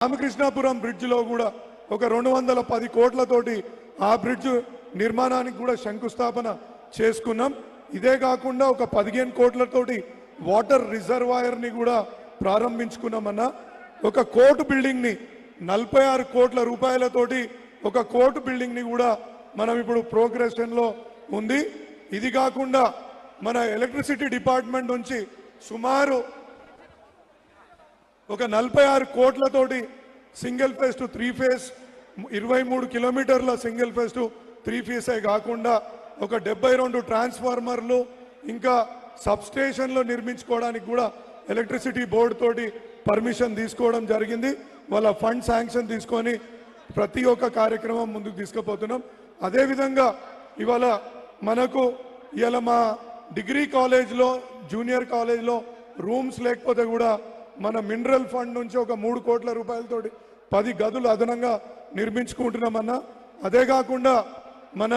రామకృష్ణాపురం బ్రిడ్జ్లో కూడా ఒక 210 కోట్లతోటి ఆ బ్రిడ్జ్ నిర్మాణానికి కూడా శంకుస్థాపన చేసుకున్నాం. ఇదే కాకుండా ఒక 15 కోట్లతోటి వాటర్ రిజర్వాయర్ని కూడా ప్రారంభించుకున్నామన్నా. ఒక కోర్టు బిల్డింగ్ని 46 కోట్ల రూపాయలతోటి ఒక కోర్టు బిల్డింగ్ని కూడా మనం ఇప్పుడు ప్రోగ్రెషన్లో ఉంది. ఇది కాకుండా మన ఎలక్ట్రిసిటీ డిపార్ట్మెంట్ నుంచి సుమారు ఒక 46 కోట్లతోటి సింగిల్ ఫేజ్ టు 3 ఫేజ్ 23 కిలోమీటర్ల సింగిల్ ఫేజ్ టు 3 ఫేజే కాకుండా ఒక 72 ట్రాన్స్ఫార్మర్లు ఇంకా సబ్స్టేషన్లు నిర్మించుకోవడానికి కూడా ఎలక్ట్రిసిటీ బోర్డు తోటి పర్మిషన్ తీసుకోవడం జరిగింది. వాళ్ళ ఫండ్ శాంక్షన్ తీసుకొని ప్రతి ఒక్క కార్యక్రమం ముందుకు తీసుకుపోతున్నాం. అదేవిధంగా ఇవాళ మనకు ఇవాళ మా డిగ్రీ కాలేజ్లో జూనియర్ కాలేజ్లో రూమ్స్ లేకపోతే కూడా మన మినరల్ ఫండ్ నుంచి ఒక 3 కోట్ల రూపాయలతోటి 10 గదులు అదనంగా నిర్మించుకుంటున్నామన్నా. అదే కాకుండా మన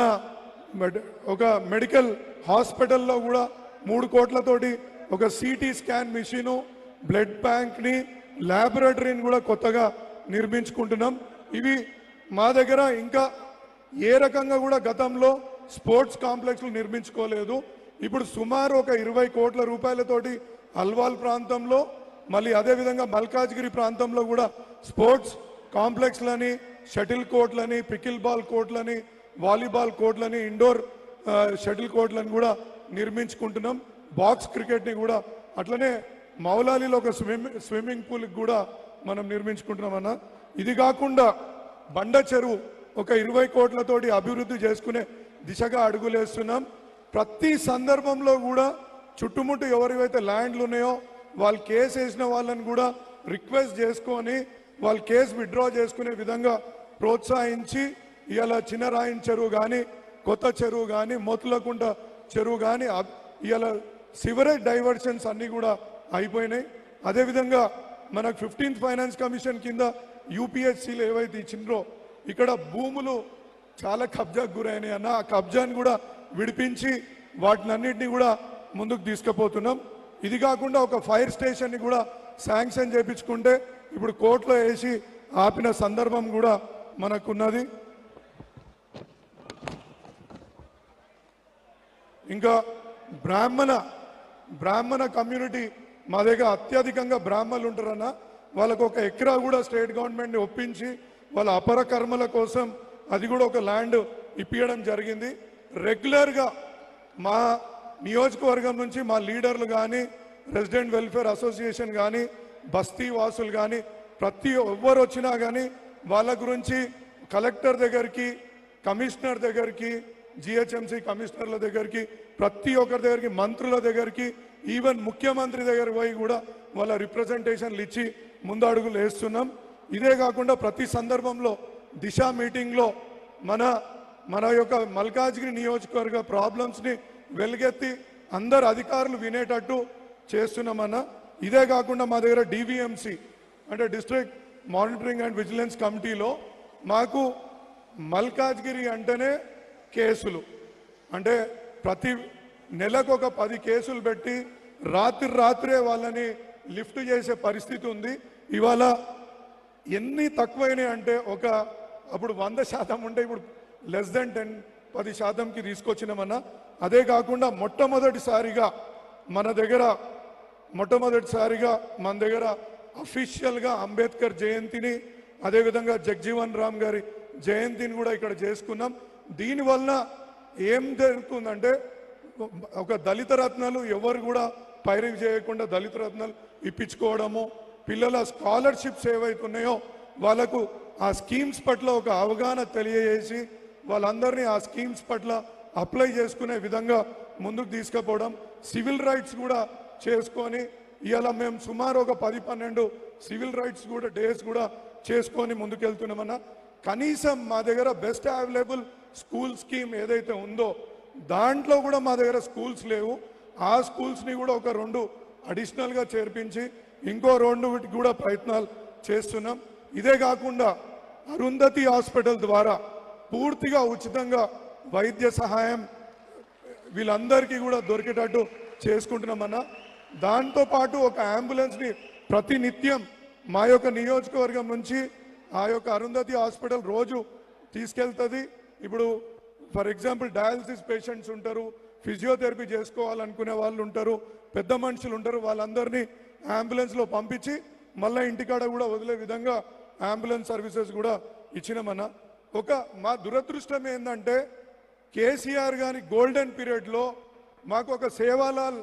ఒక మెడికల్ హాస్పిటల్లో కూడా 3 కోట్లతోటి ఒక సిటీ స్కాన్ మిషను, బ్లడ్ బ్యాంక్ని, ల్యాబొరేటరీని కూడా కొత్తగా నిర్మించుకుంటున్నాం. ఇవి మా దగ్గర ఇంకా ఏ రకంగా కూడా గతంలో స్పోర్ట్స్ కాంప్లెక్స్లు నిర్మించుకోలేదు. ఇప్పుడు సుమారు ఒక 20 కోట్ల రూపాయలతోటి అల్వాల్ ప్రాంతంలో మళ్ళీ అదేవిధంగా మల్కాజ్గిరి ప్రాంతంలో కూడా స్పోర్ట్స్ కాంప్లెక్స్లని, షటిల్ కోర్ట్లని, పికిల్ బాల్ కోర్ట్లని, వాలీబాల్ కోర్ట్లని, ఇండోర్ షటిల్ కోర్ట్లని కూడా నిర్మించుకుంటున్నాం. బాక్స్ క్రికెట్ని కూడా అట్లనే మౌలాలీలో ఒక స్విమ్మింగ్ పూల్కి కూడా మనం నిర్మించుకుంటున్నాం అన్న. ఇది కాకుండా బండ చెరువు ఒక 20 కోట్లతోటి అభివృద్ధి చేసుకునే దిశగా అడుగులేస్తున్నాం. ప్రతి సందర్భంలో కూడా చుట్టుముట్టు ఎవరివైతే ల్యాండ్లు ఉన్నాయో వాళ్ళు కేసు వేసిన వాళ్ళని కూడా రిక్వెస్ట్ చేసుకొని వాళ్ళు కేసు విత్డ్రా చేసుకునే విధంగా ప్రోత్సహించి ఇవాళ చిన్నరాయన్ చెరువు కానీ, కొత్త చెరువు కానీ, మోతులకుంట చెరువు కానీ ఇవాళ సివరేజ్ డైవర్షన్స్ అన్నీ కూడా అయిపోయినాయి. అదేవిధంగా మనకు 15th ఫైనాన్స్ కమిషన్ కింద యూపీఎస్సీలు ఏవైతే ఇచ్చినరో ఇక్కడ భూములు చాలా కబ్జాకు గురైనాయి అన్న. ఆ కబ్జాని కూడా విడిపించి వాటినన్నింటినీ కూడా ముందుకు తీసుకుపోతున్నాం. ఇది కాకుండా ఒక ఫైర్ స్టేషన్ని కూడా శాంక్షన్ చేయించుకుంటే ఇప్పుడు కోర్టులో వేసి ఆపిన సందర్భం కూడా మనకున్నది. ఇంకా బ్రాహ్మణ కమ్యూనిటీ మా దగ్గర అత్యధికంగా బ్రాహ్మణులు ఉంటారన్న. వాళ్ళకు ఒక ఎకరా కూడా స్టేట్ గవర్నమెంట్ని ఒప్పించి వాళ్ళ అపర కర్మల కోసం అది కూడా ఒక ల్యాండ్ ఇప్పించడం జరిగింది. రెగ్యులర్గా మా నియోజకవర్గం నుంచి మా లీడర్లు కానీ, రెసిడెంట్ వెల్ఫేర్ అసోసియేషన్ కానీ, బస్తీ వాసులు కానీ ప్రతి ఎవ్వరు వచ్చినా కానీ వాళ్ళ గురించి కలెక్టర్ దగ్గరికి, కమిషనర్ దగ్గరికి, జిహెచ్ఎంసీ కమిషనర్ల దగ్గరికి, ప్రతి ఒక్కరి దగ్గరికి, మంత్రుల దగ్గరికి, ఈవెన్ ముఖ్యమంత్రి దగ్గరికి పోయి కూడా వాళ్ళ రిప్రజెంటేషన్లు ఇచ్చి ముందడుగులు వేస్తున్నాం. ఇదే కాకుండా ప్రతి సందర్భంలో దిశ మీటింగ్లో మన యొక్క మల్కాజ్గిరి నియోజకవర్గ ప్రాబ్లమ్స్ని వెలుగెత్తి అందరు అధికారులు వినేటట్టు చేస్తున్నామన్నా. ఇదే కాకుండా మా దగ్గర డివిఎంసి అంటే డిస్ట్రిక్ట్ మానిటరింగ్ అండ్ విజిలెన్స్ కమిటీలో మాకు మల్కాజ్గిరి అంటేనే కేసులు అంటే ప్రతి నెలకు ఒక 10 కేసులు పెట్టి రాత్రే వాళ్ళని లిఫ్ట్ చేసే పరిస్థితి ఉంది. ఇవాళ ఎన్ని తక్కువైనాయి అంటే అప్పుడు 100% ఉంటే ఇప్పుడు లెస్ దెన్ 10% తీసుకొచ్చినామన్నా. అదే కాకుండా మొట్టమొదటిసారిగా మన దగ్గర అఫీషియల్గా అంబేద్కర్ జయంతిని అదేవిధంగా జగ్జీవన్ రామ్ గారి జయంతిని కూడా ఇక్కడ చేసుకున్నాం. దీనివల్ల ఏం జరుగుతుందంటే ఒక దళిత రత్నాలు ఎవరు కూడా పైరవి చేయకుండా దళిత రత్నాలు ఇప్పించుకోవడము, పిల్లల స్కాలర్షిప్స్ ఏవైతున్నాయో వాళ్ళకు ఆ స్కీమ్స్ పట్ల ఒక అవగాహన తెలియజేసి వాళ్ళందరినీ ఆ స్కీమ్స్ పట్ల అప్లై చేసుకునే విధంగా ముందుకు తీసుకుపోవడం, సివిల్ రైట్స్ కూడా చేసుకొని ఇవాళ మేము సుమారు ఒక 10-12 సివిల్ రైట్స్ కూడా డేస్ కూడా చేసుకొని ముందుకెళ్తున్నామన్నా. కనీసం మా దగ్గర బెస్ట్ అవైలబుల్ స్కూల్ స్కీమ్ ఏదైతే ఉందో దాంట్లో కూడా మా దగ్గర స్కూల్స్ లేవు. ఆ స్కూల్స్ని కూడా ఒక 2 అడిషనల్గా చేర్పించి ఇంకో 2 కూడా ప్రయత్నాలు చేస్తున్నాం. ఇదే కాకుండా అరుంధతి హాస్పిటల్ ద్వారా పూర్తిగా ఉచితంగా వైద్య సహాయం వీళ్ళందరికీ కూడా దొరికేటట్టు చేసుకుంటున్నామన్నా. దాంతో పాటు ఒక అంబులెన్స్ని ప్రతినిత్యం మా యొక్క నియోజకవర్గం నుంచి ఆ యొక్క అరుంధతి హాస్పిటల్ రోజు తీసుకెళ్తుంది. ఇప్పుడు ఫర్ ఎగ్జాంపుల్ డయాలసిస్ పేషెంట్స్ ఉంటారు, ఫిజియోథెరపీ చేసుకోవాలనుకునే వాళ్ళు ఉంటారు, పెద్ద మనుషులు ఉంటారు, వాళ్ళందరినీ అంబులెన్స్లో పంపించి మళ్ళీ ఇంటికాడ కూడా వదిలే విధంగా అంబులెన్స్ సర్వీసెస్ కూడా ఇచ్చినామన్న. మా దురదృష్టం ఏంటంటే కేసీఆర్ గారి గోల్డెన్ పీరియడ్లో మాకు ఒక సేవాలాల్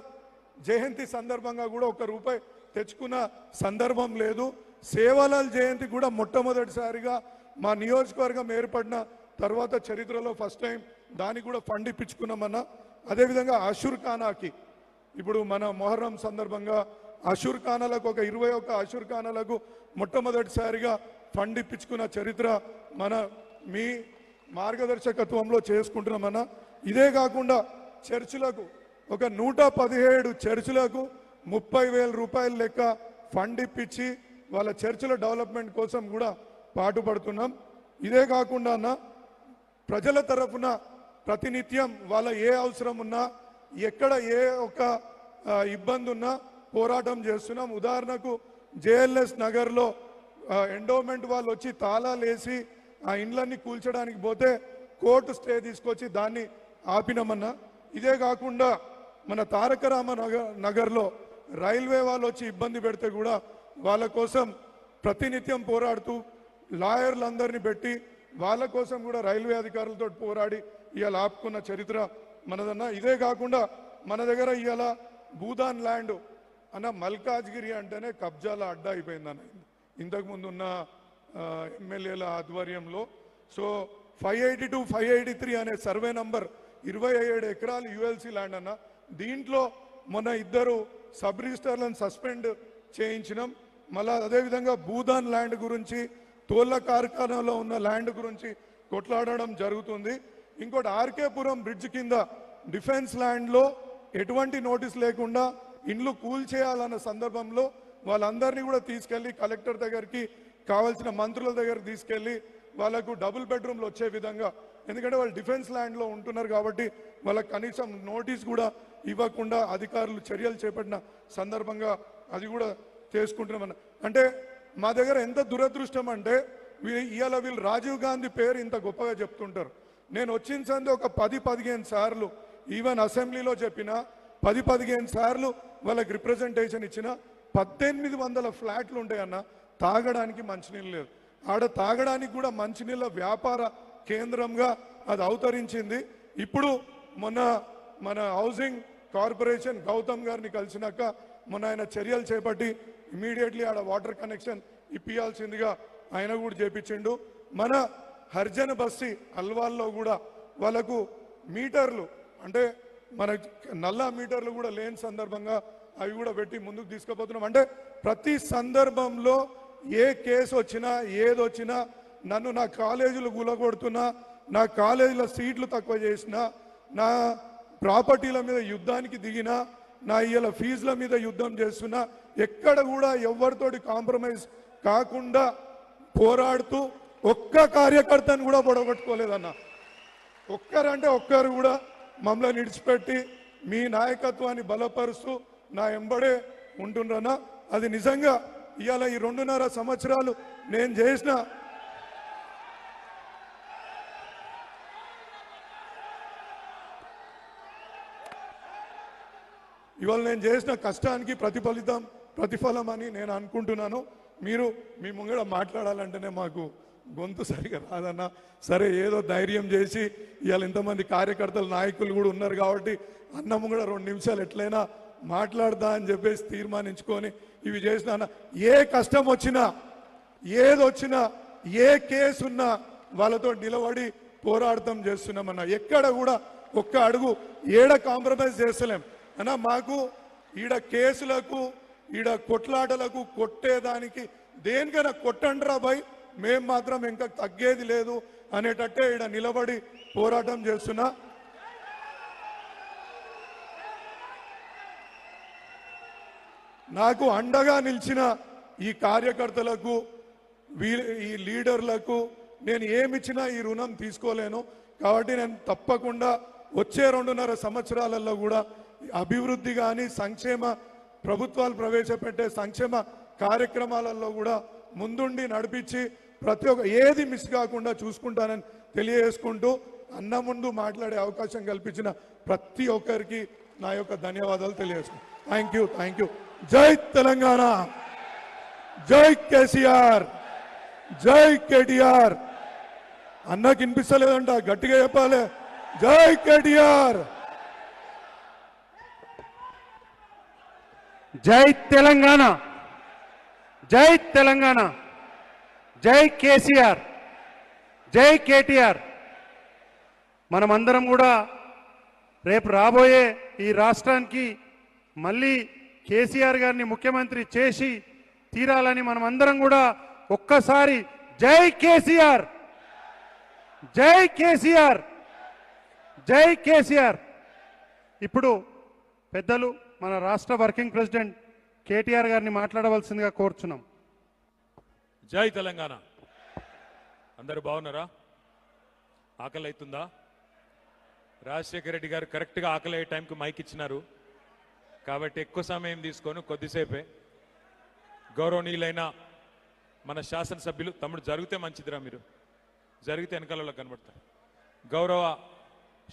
జయంతి సందర్భంగా కూడా ₹1 తెచ్చుకున్న సందర్భం లేదు. సేవాలాల్ జయంతి కూడా మొట్టమొదటిసారిగా మా నియోజకవర్గం ఏర్పడిన తర్వాత చరిత్రలో ఫస్ట్ టైం దానికి కూడా ఫండ్ ఇప్పించుకున్నామన్నా. అదేవిధంగా అషూర్ ఖానాకి ఇప్పుడు మన మొహర్రం సందర్భంగా అషూర్ ఖానాలకు 21 అషూర్ ఖానాలకు మొట్టమొదటిసారిగా ఫండ్ ఇప్పించుకున్న చరిత్ర మీ మార్గదర్శకత్వంలో చేసుకుంటున్నామన్నా. ఇదే కాకుండా చర్చిలకు 117 చర్చిలకు ₹30,000 లెక్క ఫండ్ ఇప్పించి వాళ్ళ చర్చిల డెవలప్మెంట్ కోసం కూడా పాటుపడుతున్నాం. ఇదే కాకుండా అన్న ప్రజల తరఫున ప్రతినిత్యం వాళ్ళ ఏ అవసరం ఉన్నా ఎక్కడ ఏ ఒక్క ఇబ్బంది ఉన్నా పోరాటం చేస్తున్నాం. ఉదాహరణకు జేఎల్ఎస్ నగర్లో ఎండోమెంట్ వాళ్ళు వచ్చి తాళాలు వేసి ఆ ఇండ్లన్నీ కూల్చడానికి పోతే కోర్టు స్టే తీసుకొచ్చి దాన్ని ఆపినామన్నా. ఇదే కాకుండా మన తారక రామ నగర్లో రైల్వే వాళ్ళు వచ్చి ఇబ్బంది పెడితే కూడా వాళ్ళ కోసం ప్రతినిత్యం పోరాడుతూ లాయర్లందరినీ పెట్టి వాళ్ళ కోసం కూడా రైల్వే అధికారులతో పోరాడి ఇవాళ ఆపుకున్న చరిత్ర మనదన్న. ఇదే కాకుండా మన దగ్గర ఇవాళ భూదాన్ ల్యాండ్ అన్న మల్కాజ్గిరి అంటేనే కబ్జాల అడ్డా అయిపోయిందన్న ఇంతకుముందు ఉన్న ఎమ్మెల్యేల ఆధ్వర్యంలో. సో 582, 583 అనే సర్వే నంబర్ 27 ఎకరాలు యుఎల్సి ల్యాండ్ అన్న. దీంట్లో మొన్న 2 సబ్ రిజిస్టర్లను సస్పెండ్ చేయించినాం. మళ్ళా అదేవిధంగా భూదాన్ ల్యాండ్ గురించి తోళ్ల కార్ఖానాలో ఉన్న ల్యాండ్ గురించి కొట్లాడడం జరుగుతుంది. ఇంకోటి ఆర్కేపురం బ్రిడ్జ్ కింద డిఫెన్స్ ల్యాండ్లో ఎటువంటి నోటీస్ లేకుండా ఇండ్లు కూల్చేయాలన్న సందర్భంలో వాళ్ళందరినీ కూడా తీసుకెళ్లి కలెక్టర్ దగ్గరికి కావాల్సిన మంత్రుల దగ్గరికి తీసుకెళ్లి వాళ్ళకు డబుల్ బెడ్రూమ్లు వచ్చే విధంగా, ఎందుకంటే వాళ్ళు డిఫెన్స్ ల్యాండ్లో ఉంటున్నారు కాబట్టి వాళ్ళకి కనీసం నోటీస్ కూడా ఇవ్వకుండా అధికారులు చర్యలు చేపట్టిన సందర్భంగా అది కూడా చేసుకుంటున్నామన్న. అంటే మా దగ్గర ఎంత దురదృష్టం అంటే ఇవాళ వీళ్ళు రాజీవ్ గాంధీ పేరు ఇంత గొప్పగా చెప్తుంటారు. నేను వచ్చిన సంది ఒక 10-15 సార్లు ఈవెన్ అసెంబ్లీలో చెప్పిన 10-15 సార్లు వాళ్ళకి రిప్రజెంటేషన్ ఇచ్చిన 1800 ఫ్లాట్లు ఉంటాయన్న. తాగడానికి మంచినీళ్ళు లేదు. ఆడ తాగడానికి కూడా మంచినీళ్ళ వ్యాపార కేంద్రంగా అది అవతరించింది. ఇప్పుడు మన హౌసింగ్ కార్పొరేషన్ గౌతమ్ గారిని కలిసినాక మొన్న ఆయన చర్యలు చేపట్టి ఇమీడియట్లీ ఆడ వాటర్ కనెక్షన్ ఇప్పియాల్సిందిగా ఆయన కూడా చేపించిండు. మన హర్జన్ బస్తీ అల్వాల్లో కూడా వాళ్ళకు మీటర్లు అంటే మన నల్ల మీటర్లు కూడా లేని సందర్భంగా అవి కూడా పెట్టి ముందుకు తీసుకుపోతున్నాం. అంటే ప్రతి సందర్భంలో ఏ కేసు వచ్చినా ఏదొచ్చినా నన్ను నా కాలేజీలు గులగొడుతున్నా, నా కాలేజీల సీట్లు తక్కువ చేసినా, నా ప్రాపర్టీల మీద యుద్ధానికి దిగినా, నా ఇవాళ ఫీజుల మీద యుద్ధం చేస్తున్నా, ఎక్కడ కూడా ఎవరితోటి కాంప్రమైజ్ కాకుండా పోరాడుతూ ఒక్క కార్యకర్తను కూడా పొడగొట్టుకోలేదన్న. ఒక్కరంటే ఒక్కరు కూడా మమ్మల్ని విడిచిపెట్టి మీ నాయకత్వాన్ని బలపరుస్తూ నా ఎంబడే ఉంటుండ్రన్నా. అది నిజంగా ఇవాళ ఈ 2.5 సంవత్సరాలు నేను చేసిన కష్టానికి ప్రతిఫలం అని నేను అనుకుంటున్నాను. మీరు మీ ముంగడ మాట్లాడాలంటేనే మాకు గొంతు సరిగా రాదన్నా. సరే ఏదో ధైర్యం చేసి ఇవాళ ఇంతమంది కార్యకర్తలు నాయకులు కూడా ఉన్నారు కాబట్టి అన్న ముంగడ 2 నిమిషాలు ఎట్లయినా మాట్లాడదా అని చెప్పేసి తీర్మానించుకొని ఇవి చేసిన. ఏ కష్టం వచ్చినా ఏదొచ్చినా ఏ కేసు ఉన్నా వాళ్ళతో నిలబడి పోరాడతాం చేస్తున్నామన్నా. ఎక్కడ కూడా ఒక్క అడుగు ఏడ కాంప్రమైజ్ చేస్తలేం అన్నా. మాకు ఈడ కేసులకు ఈడ కొట్లాటలకు కొట్టేదానికి దేనికైనా కొట్టండ్రా భయ్, మేం మాత్రం ఇంకా తగ్గేది లేదు అనేటట్టే ఈడ నిలబడి పోరాటం చేస్తున్నా. నాకు అండగా నిలిచిన ఈ కార్యకర్తలకు ఈ లీడర్లకు నేను ఏమిచ్చినా ఈ రుణం తీసుకోలేను. కాబట్టి నేను తప్పకుండా వచ్చే 2.5 సంవత్సరాలలో కూడా అభివృద్ధి కానీ సంక్షేమ ప్రభుత్వాలు ప్రవేశపెట్టే సంక్షేమ కార్యక్రమాలలో కూడా ముందుండి నడిపించి ప్రతి ఒక్క ఏది మిస్ కాకుండా చూసుకుంటానని తెలియజేసుకుంటూ అన్న ముందు మాట్లాడే అవకాశం కల్పించిన ప్రతి ఒక్కరికి నా యొక్క ధన్యవాదాలు తెలియజేసుకుంటాను. Thank you. జై తెలంగాణ, జై కేసీఆర్, జై కేటీఆర్. అన్నకి వినిపిస్తలేదంట, గట్టిగా చెప్పాలి. జై కేటీఆర్, జై తెలంగాణ, జై తెలంగాణ, జై కేసీఆర్, జై కేటీఆర్. మనమందరం కూడా రేపు రాబోయే ఈ రాష్ట్రానికి మళ్ళీ కేసీఆర్ గారిని ముఖ్యమంత్రి చేసి తీరాలని మనమందరం కూడా ఒక్కసారి జై కేసీఆర్, జై కేసీఆర్, జై కేసీఆర్. ఇప్పుడు పెద్దలు మన రాష్ట్ర వర్కింగ్ ప్రెసిడెంట్ కేటీఆర్ గారిని మాట్లాడవలసిందిగా కోరుచున్నాం. జై తెలంగాణ. అందరూ బాగున్నారా? ఆకలి అవుతుందా? రాజశేఖర రెడ్డి గారు కరెక్ట్గా ఆకలి అయ్యే టైంకి మైక్ ఇచ్చినారు కాబట్టి ఎక్కువ సమయం తీసుకొని కొద్దిసేపే గౌరవనీయులైన మన శాసనసభ్యులు, తమ్ముడు జరిగితే మంచిదిరా, మీరు జరిగితే వెనకాలలో కనబడతారు, గౌరవ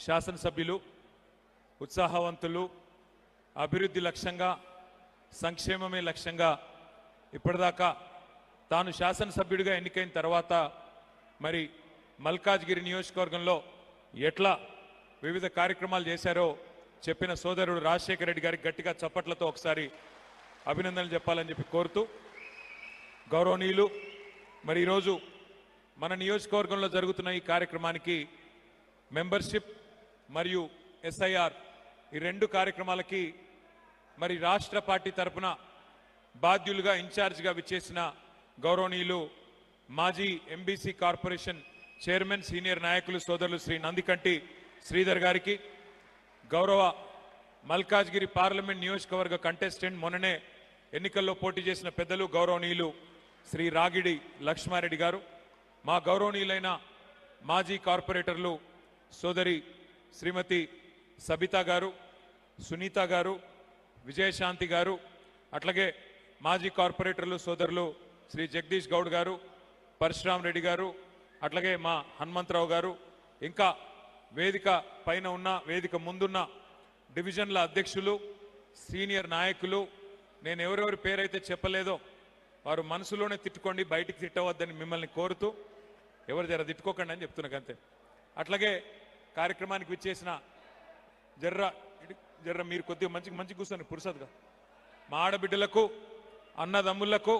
శాసనసభ్యులు, ఉత్సాహవంతులు, అభివృద్ధి లక్ష్యంగా సంక్షేమమే లక్ష్యంగా ఇప్పటిదాకా తాను శాసనసభ్యుడిగా ఎన్నికైన తర్వాత మరి మల్కాజ్గిరి నియోజకవర్గంలో ఎట్లా వివిధ కార్యక్రమాలు చేశారో చెప్పిన సోదరుడు రాజశేఖర రెడ్డి గారికి గట్టిగా చప్పట్లతో ఒకసారి అభినందనలు చెప్పాలని చెప్పి కోరుతూ, గౌరవనీయులు మరి ఈరోజు మన నియోజకవర్గంలో జరుగుతున్న ఈ కార్యక్రమానికి మెంబర్షిప్ మరియు SIR ఈ రెండు కార్యక్రమాలకి మరి రాష్ట్ర పార్టీ తరపున బాధ్యులుగా ఇన్ఛార్జిగా విచ్చేసిన గౌరవనీయులు మాజీ MBC కార్పొరేషన్ చైర్మన్ సీనియర్ నాయకులు సోదరులు శ్రీ నందికంటి శ్రీధర్ గారికి, గౌరవ మల్కాజ్గిరి పార్లమెంట్ నియోజకవర్గ కంటెస్టెంట్ మొన్ననే ఎన్నికల్లో పోటీ చేసిన పెద్దలు గౌరవనీయులు శ్రీ రాగిడి లక్ష్మారెడ్డి గారు, మా గౌరవనీయులైన మాజీ కార్పొరేటర్లు సోదరి శ్రీమతి సబితా గారు, సునీత గారు, విజయశాంతి గారు, అట్లాగే మాజీ కార్పొరేటర్లు సోదరులు శ్రీ జగదీష్ గౌడ్ గారు, పరశురామ్ రెడ్డి గారు, అట్లాగే మా హనుమంతరావు గారు, ఇంకా వేదిక పైన ఉన్న వేదిక ముందున్న డివిజన్ల అధ్యక్షులు, సీనియర్ నాయకులు, నేను ఎవరెవరి పేరైతే చెప్పలేదో వారు మనసులోనే తిట్టుకోండి, బయటికి తిట్టవద్దని మిమ్మల్ని కోరుతూ, ఎవరు జర తిట్టుకోకండి అని చెప్తున్నా అంతే. అట్లాగే కార్యక్రమానికి విచ్చేసిన జర్ర మీరు కొద్దిగా మంచి కూర్చొని పురుషత్గా మా ఆడబిడ్డలకు, అన్నదమ్ములకు,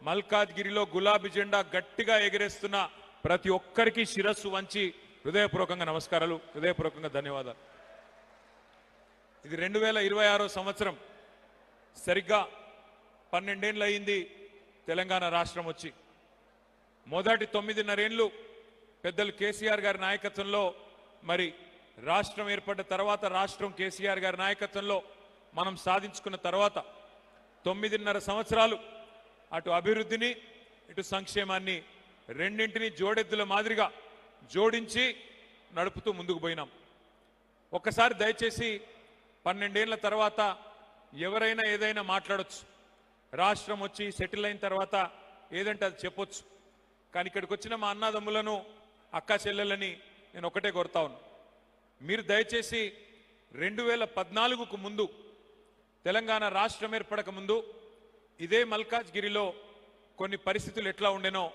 మల్కాజ్గిరిలో గులాబీ జెండా గట్టిగా ఎగిరేస్తున్న ప్రతి ఒక్కరికి శిరస్సు వంచి హృదయపూర్వకంగా నమస్కారాలు, హృదయపూర్వకంగా ధన్యవాదాలు. ఇది 2026 సంవత్సరం, సరిగ్గా 12 ఏళ్ళు అయింది తెలంగాణ రాష్ట్రం వచ్చి. మొదటి 9.5 ఏళ్ళు పెద్దలు కేసీఆర్ గారి నాయకత్వంలో మరి రాష్ట్రం ఏర్పడ్డ తర్వాత, రాష్ట్రం కేసీఆర్ గారి నాయకత్వంలో మనం సాధించుకున్న తర్వాత 9.5 సంవత్సరాలు అటు అభివృద్ధిని ఇటు సంక్షేమాన్ని రెండింటినీ జోడెద్దుల మాదిరిగా జోడించి నడుపుతూ ముందుకు పోయినాం. ఒక్కసారి దయచేసి 12 ఏళ్ల తర్వాత ఎవరైనా ఏదైనా మాట్లాడొచ్చు, రాష్ట్రం వచ్చి సెటిల్ అయిన తర్వాత ఏదంటే అది చెప్పొచ్చు. కానీ ఇక్కడికి వచ్చిన మా అన్నదమ్ములను, అక్క చెల్లెలని నేను ఒకటే కోరుతా ఉన్నా, మీరు దయచేసి 2014కు ముందు, తెలంగాణ రాష్ట్రం ఏర్పడక ముందు ఇదే మల్కాజ్గిరిలో కొన్ని పరిస్థితులు ఎట్లా ఉండేనో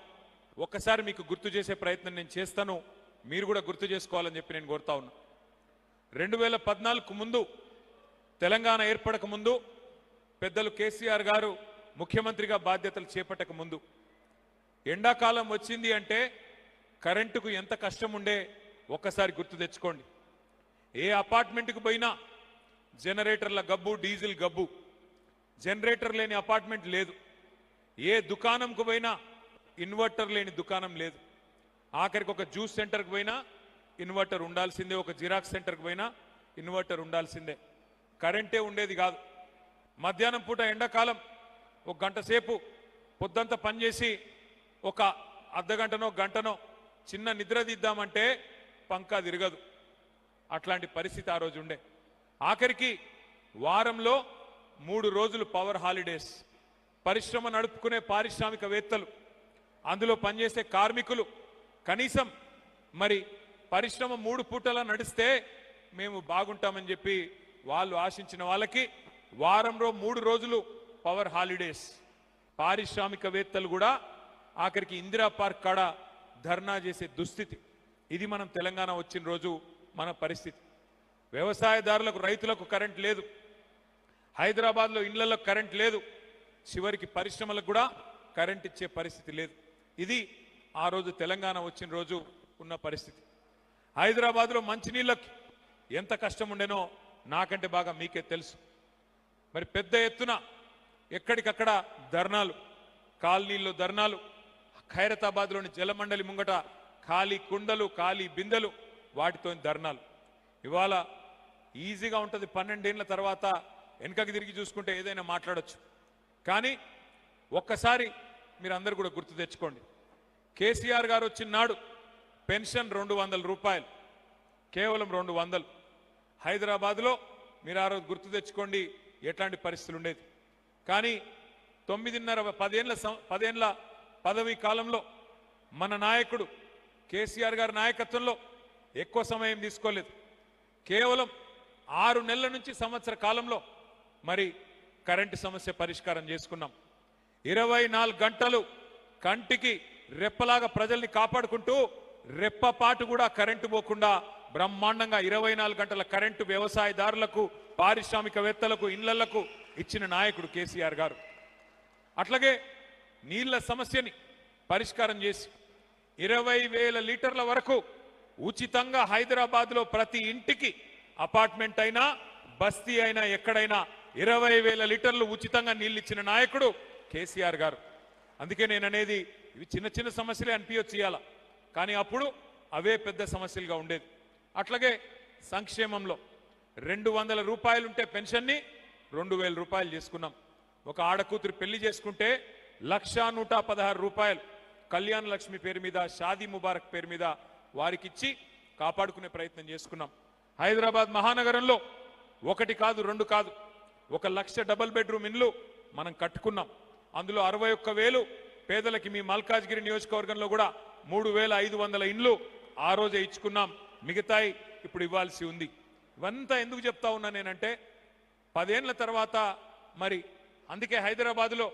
ఒక్కసారి మీకు గుర్తు చేసే ప్రయత్నం నేను చేస్తాను, మీరు కూడా గుర్తు చేసుకోవాలని చెప్పి నేను కోరుతా ఉన్నా. 2014కు ముందు, తెలంగాణ ఏర్పడక ముందు, పెద్దలు కేసీఆర్ గారు ముఖ్యమంత్రిగా బాధ్యతలు చేపట్టక ముందు ఎండాకాలం వచ్చింది అంటే కరెంటుకు ఎంత కష్టం ఉండే ఒక్కసారి గుర్తు తెచ్చుకోండి. ఏ అపార్ట్మెంట్కి పోయినా జనరేటర్ల గబ్బు, డీజిల్ గబ్బు, జనరేటర్ లేని అపార్ట్మెంట్ లేదు. ఏ దుకాణంకు పోయినా ఇన్వర్టర్ లేని దుకాణం లేదు. ఆఖరికి ఒక జ్యూస్ సెంటర్కి పోయినా ఇన్వర్టర్ ఉండాల్సిందే, ఒక జిరాక్స్ సెంటర్కి పోయినా ఇన్వర్టర్ ఉండాల్సిందే. కరెంటే ఉండేది కాదు. మధ్యాహ్నం పూట ఎండాకాలం ఒక గంట సేపు పొద్దంతా పనిచేసి ఒక అర్ధగంటనో గంటనో చిన్న నిద్ర తీద్దామంటే పంకా తిరగదు. అట్లాంటి పరిస్థితి ఆ రోజు ఉండే. ఆఖరికి వారంలో 3 రోజులు పవర్ హాలిడేస్. పరిశ్రమ నడుపుకునే పారిశ్రామికవేత్తలు, అందులో పనిచేసే కార్మికులు కనీసం మరి పరిశ్రమ 3 పూటలా నడిస్తే మేము బాగుంటామని చెప్పి వాళ్ళు ఆశించిన వాళ్ళకి వారంలో 3 రోజులు పవర్ హాలిడేస్. పారిశ్రామికవేత్తలు కూడా ఆఖరికి ఇందిరా పార్క్ కాడ ధర్నా చేసే దుస్థితి. ఇది మనం తెలంగాణ వచ్చిన రోజు మన పరిస్థితి. వ్యవసాయదారులకు, రైతులకు కరెంట్ లేదు, హైదరాబాద్లో ఇళ్లలో కరెంట్ లేదు, చివరికి పరిశ్రమలకు కూడా కరెంట్ ఇచ్చే పరిస్థితి లేదు. ఇది ఆ రోజు తెలంగాణ వచ్చిన రోజు ఉన్న పరిస్థితి. హైదరాబాద్లో మంచినీళ్ళకి ఎంత కష్టం ఉండేనో నాకంటే బాగా మీకే తెలుసు. మరి పెద్ద ఎత్తున ఎక్కడికక్కడ ధర్నాలు, కాలనీల్లో ధర్నాలు, ఖైరతాబాద్లోని జలమండలి ముంగట ఖాళీ కుండలు, ఖాళీ బిందెలు, వాటితో ధర్నాలు. ఇవాళ ఈజీగా ఉంటుంది 12 ఏళ్ల తర్వాత వెనకకి తిరిగి చూసుకుంటే ఏదైనా మాట్లాడొచ్చు. కానీ ఒక్కసారి మీరందరూ కూడా గుర్తు తెచ్చుకోండి. కేసీఆర్ గారు వచ్చిన నాడు పెన్షన్ 200 రూపాయలు, కేవలం 200. హైదరాబాద్లో మీరు ఆ రోజు గుర్తు తెచ్చుకోండి ఎట్లాంటి పరిస్థితులు ఉండేది. కానీ 10 ఏళ్ల పదవీ కాలంలో మన నాయకుడు కేసీఆర్ గారి నాయకత్వంలో ఎక్కువ సమయం తీసుకోలేదు. కేవలం 6 నెలల నుంచి సంవత్సర కాలంలో మరి కరెంటు సమస్య పరిష్కారం చేసుకున్నాం. 24 గంటలు కంటికి రెప్పలాగా ప్రజల్ని కాపాడుకుంటూ రెప్పపాటు కూడా కరెంటు పోకుండా బ్రహ్మాండంగా 24 గంటల కరెంటు వ్యవసాయదారులకు, పారిశ్రామికవేత్తలకు, ఇళ్లకు ఇచ్చిన నాయకుడు కేసీఆర్ గారు. అట్లాగే నీళ్ల సమస్యని పరిష్కారం చేసి 20,000 లీటర్ల వరకు ఉచితంగా హైదరాబాద్లో ప్రతి ఇంటికి, అపార్ట్మెంట్ అయినా బస్తీ అయినా ఎక్కడైనా 20,000 లీటర్లు ఉచితంగా నీళ్ళు ఇచ్చిన నాయకుడు కేసీఆర్ గారు. అందుకే నేను అనేది ఇవి చిన్న చిన్న సమస్యలే అనిపించచ్చు ఇవాళ, కానీ అప్పుడు అవే పెద్ద సమస్యలుగా ఉండేది. అట్లాగే సంక్షేమంలో 200 రూపాయలుంటే పెన్షన్ని 2,000 రూపాయలు చేసుకున్నాం. ఒక ఆడకూతురు పెళ్లి చేసుకుంటే 1,116 రూపాయలు కళ్యాణ లక్ష్మి పేరు మీద, షాదీ ముబారక్ పేరు మీద వారికి ఇచ్చి కాపాడుకునే ప్రయత్నం చేసుకున్నాం. హైదరాబాద్ మహానగరంలో 1 కాదు 2 కాదు 1,00,000 డబుల్ బెడ్రూమ్ ఇండ్లు మనం కట్టుకున్నాం. అందులో 61,000 పేదలకి. మీ మల్కాజ్గిరి నియోజకవర్గంలో కూడా 3,500 ఇండ్లు ఆ రోజే ఇచ్చుకున్నాం. మిగతాయి ఇప్పుడు ఇవ్వాల్సి ఉంది. ఇవంతా ఎందుకు చెప్తా ఉన్నా నేనంటే 10 ఏళ్ల తర్వాత మరి అందుకే హైదరాబాద్లో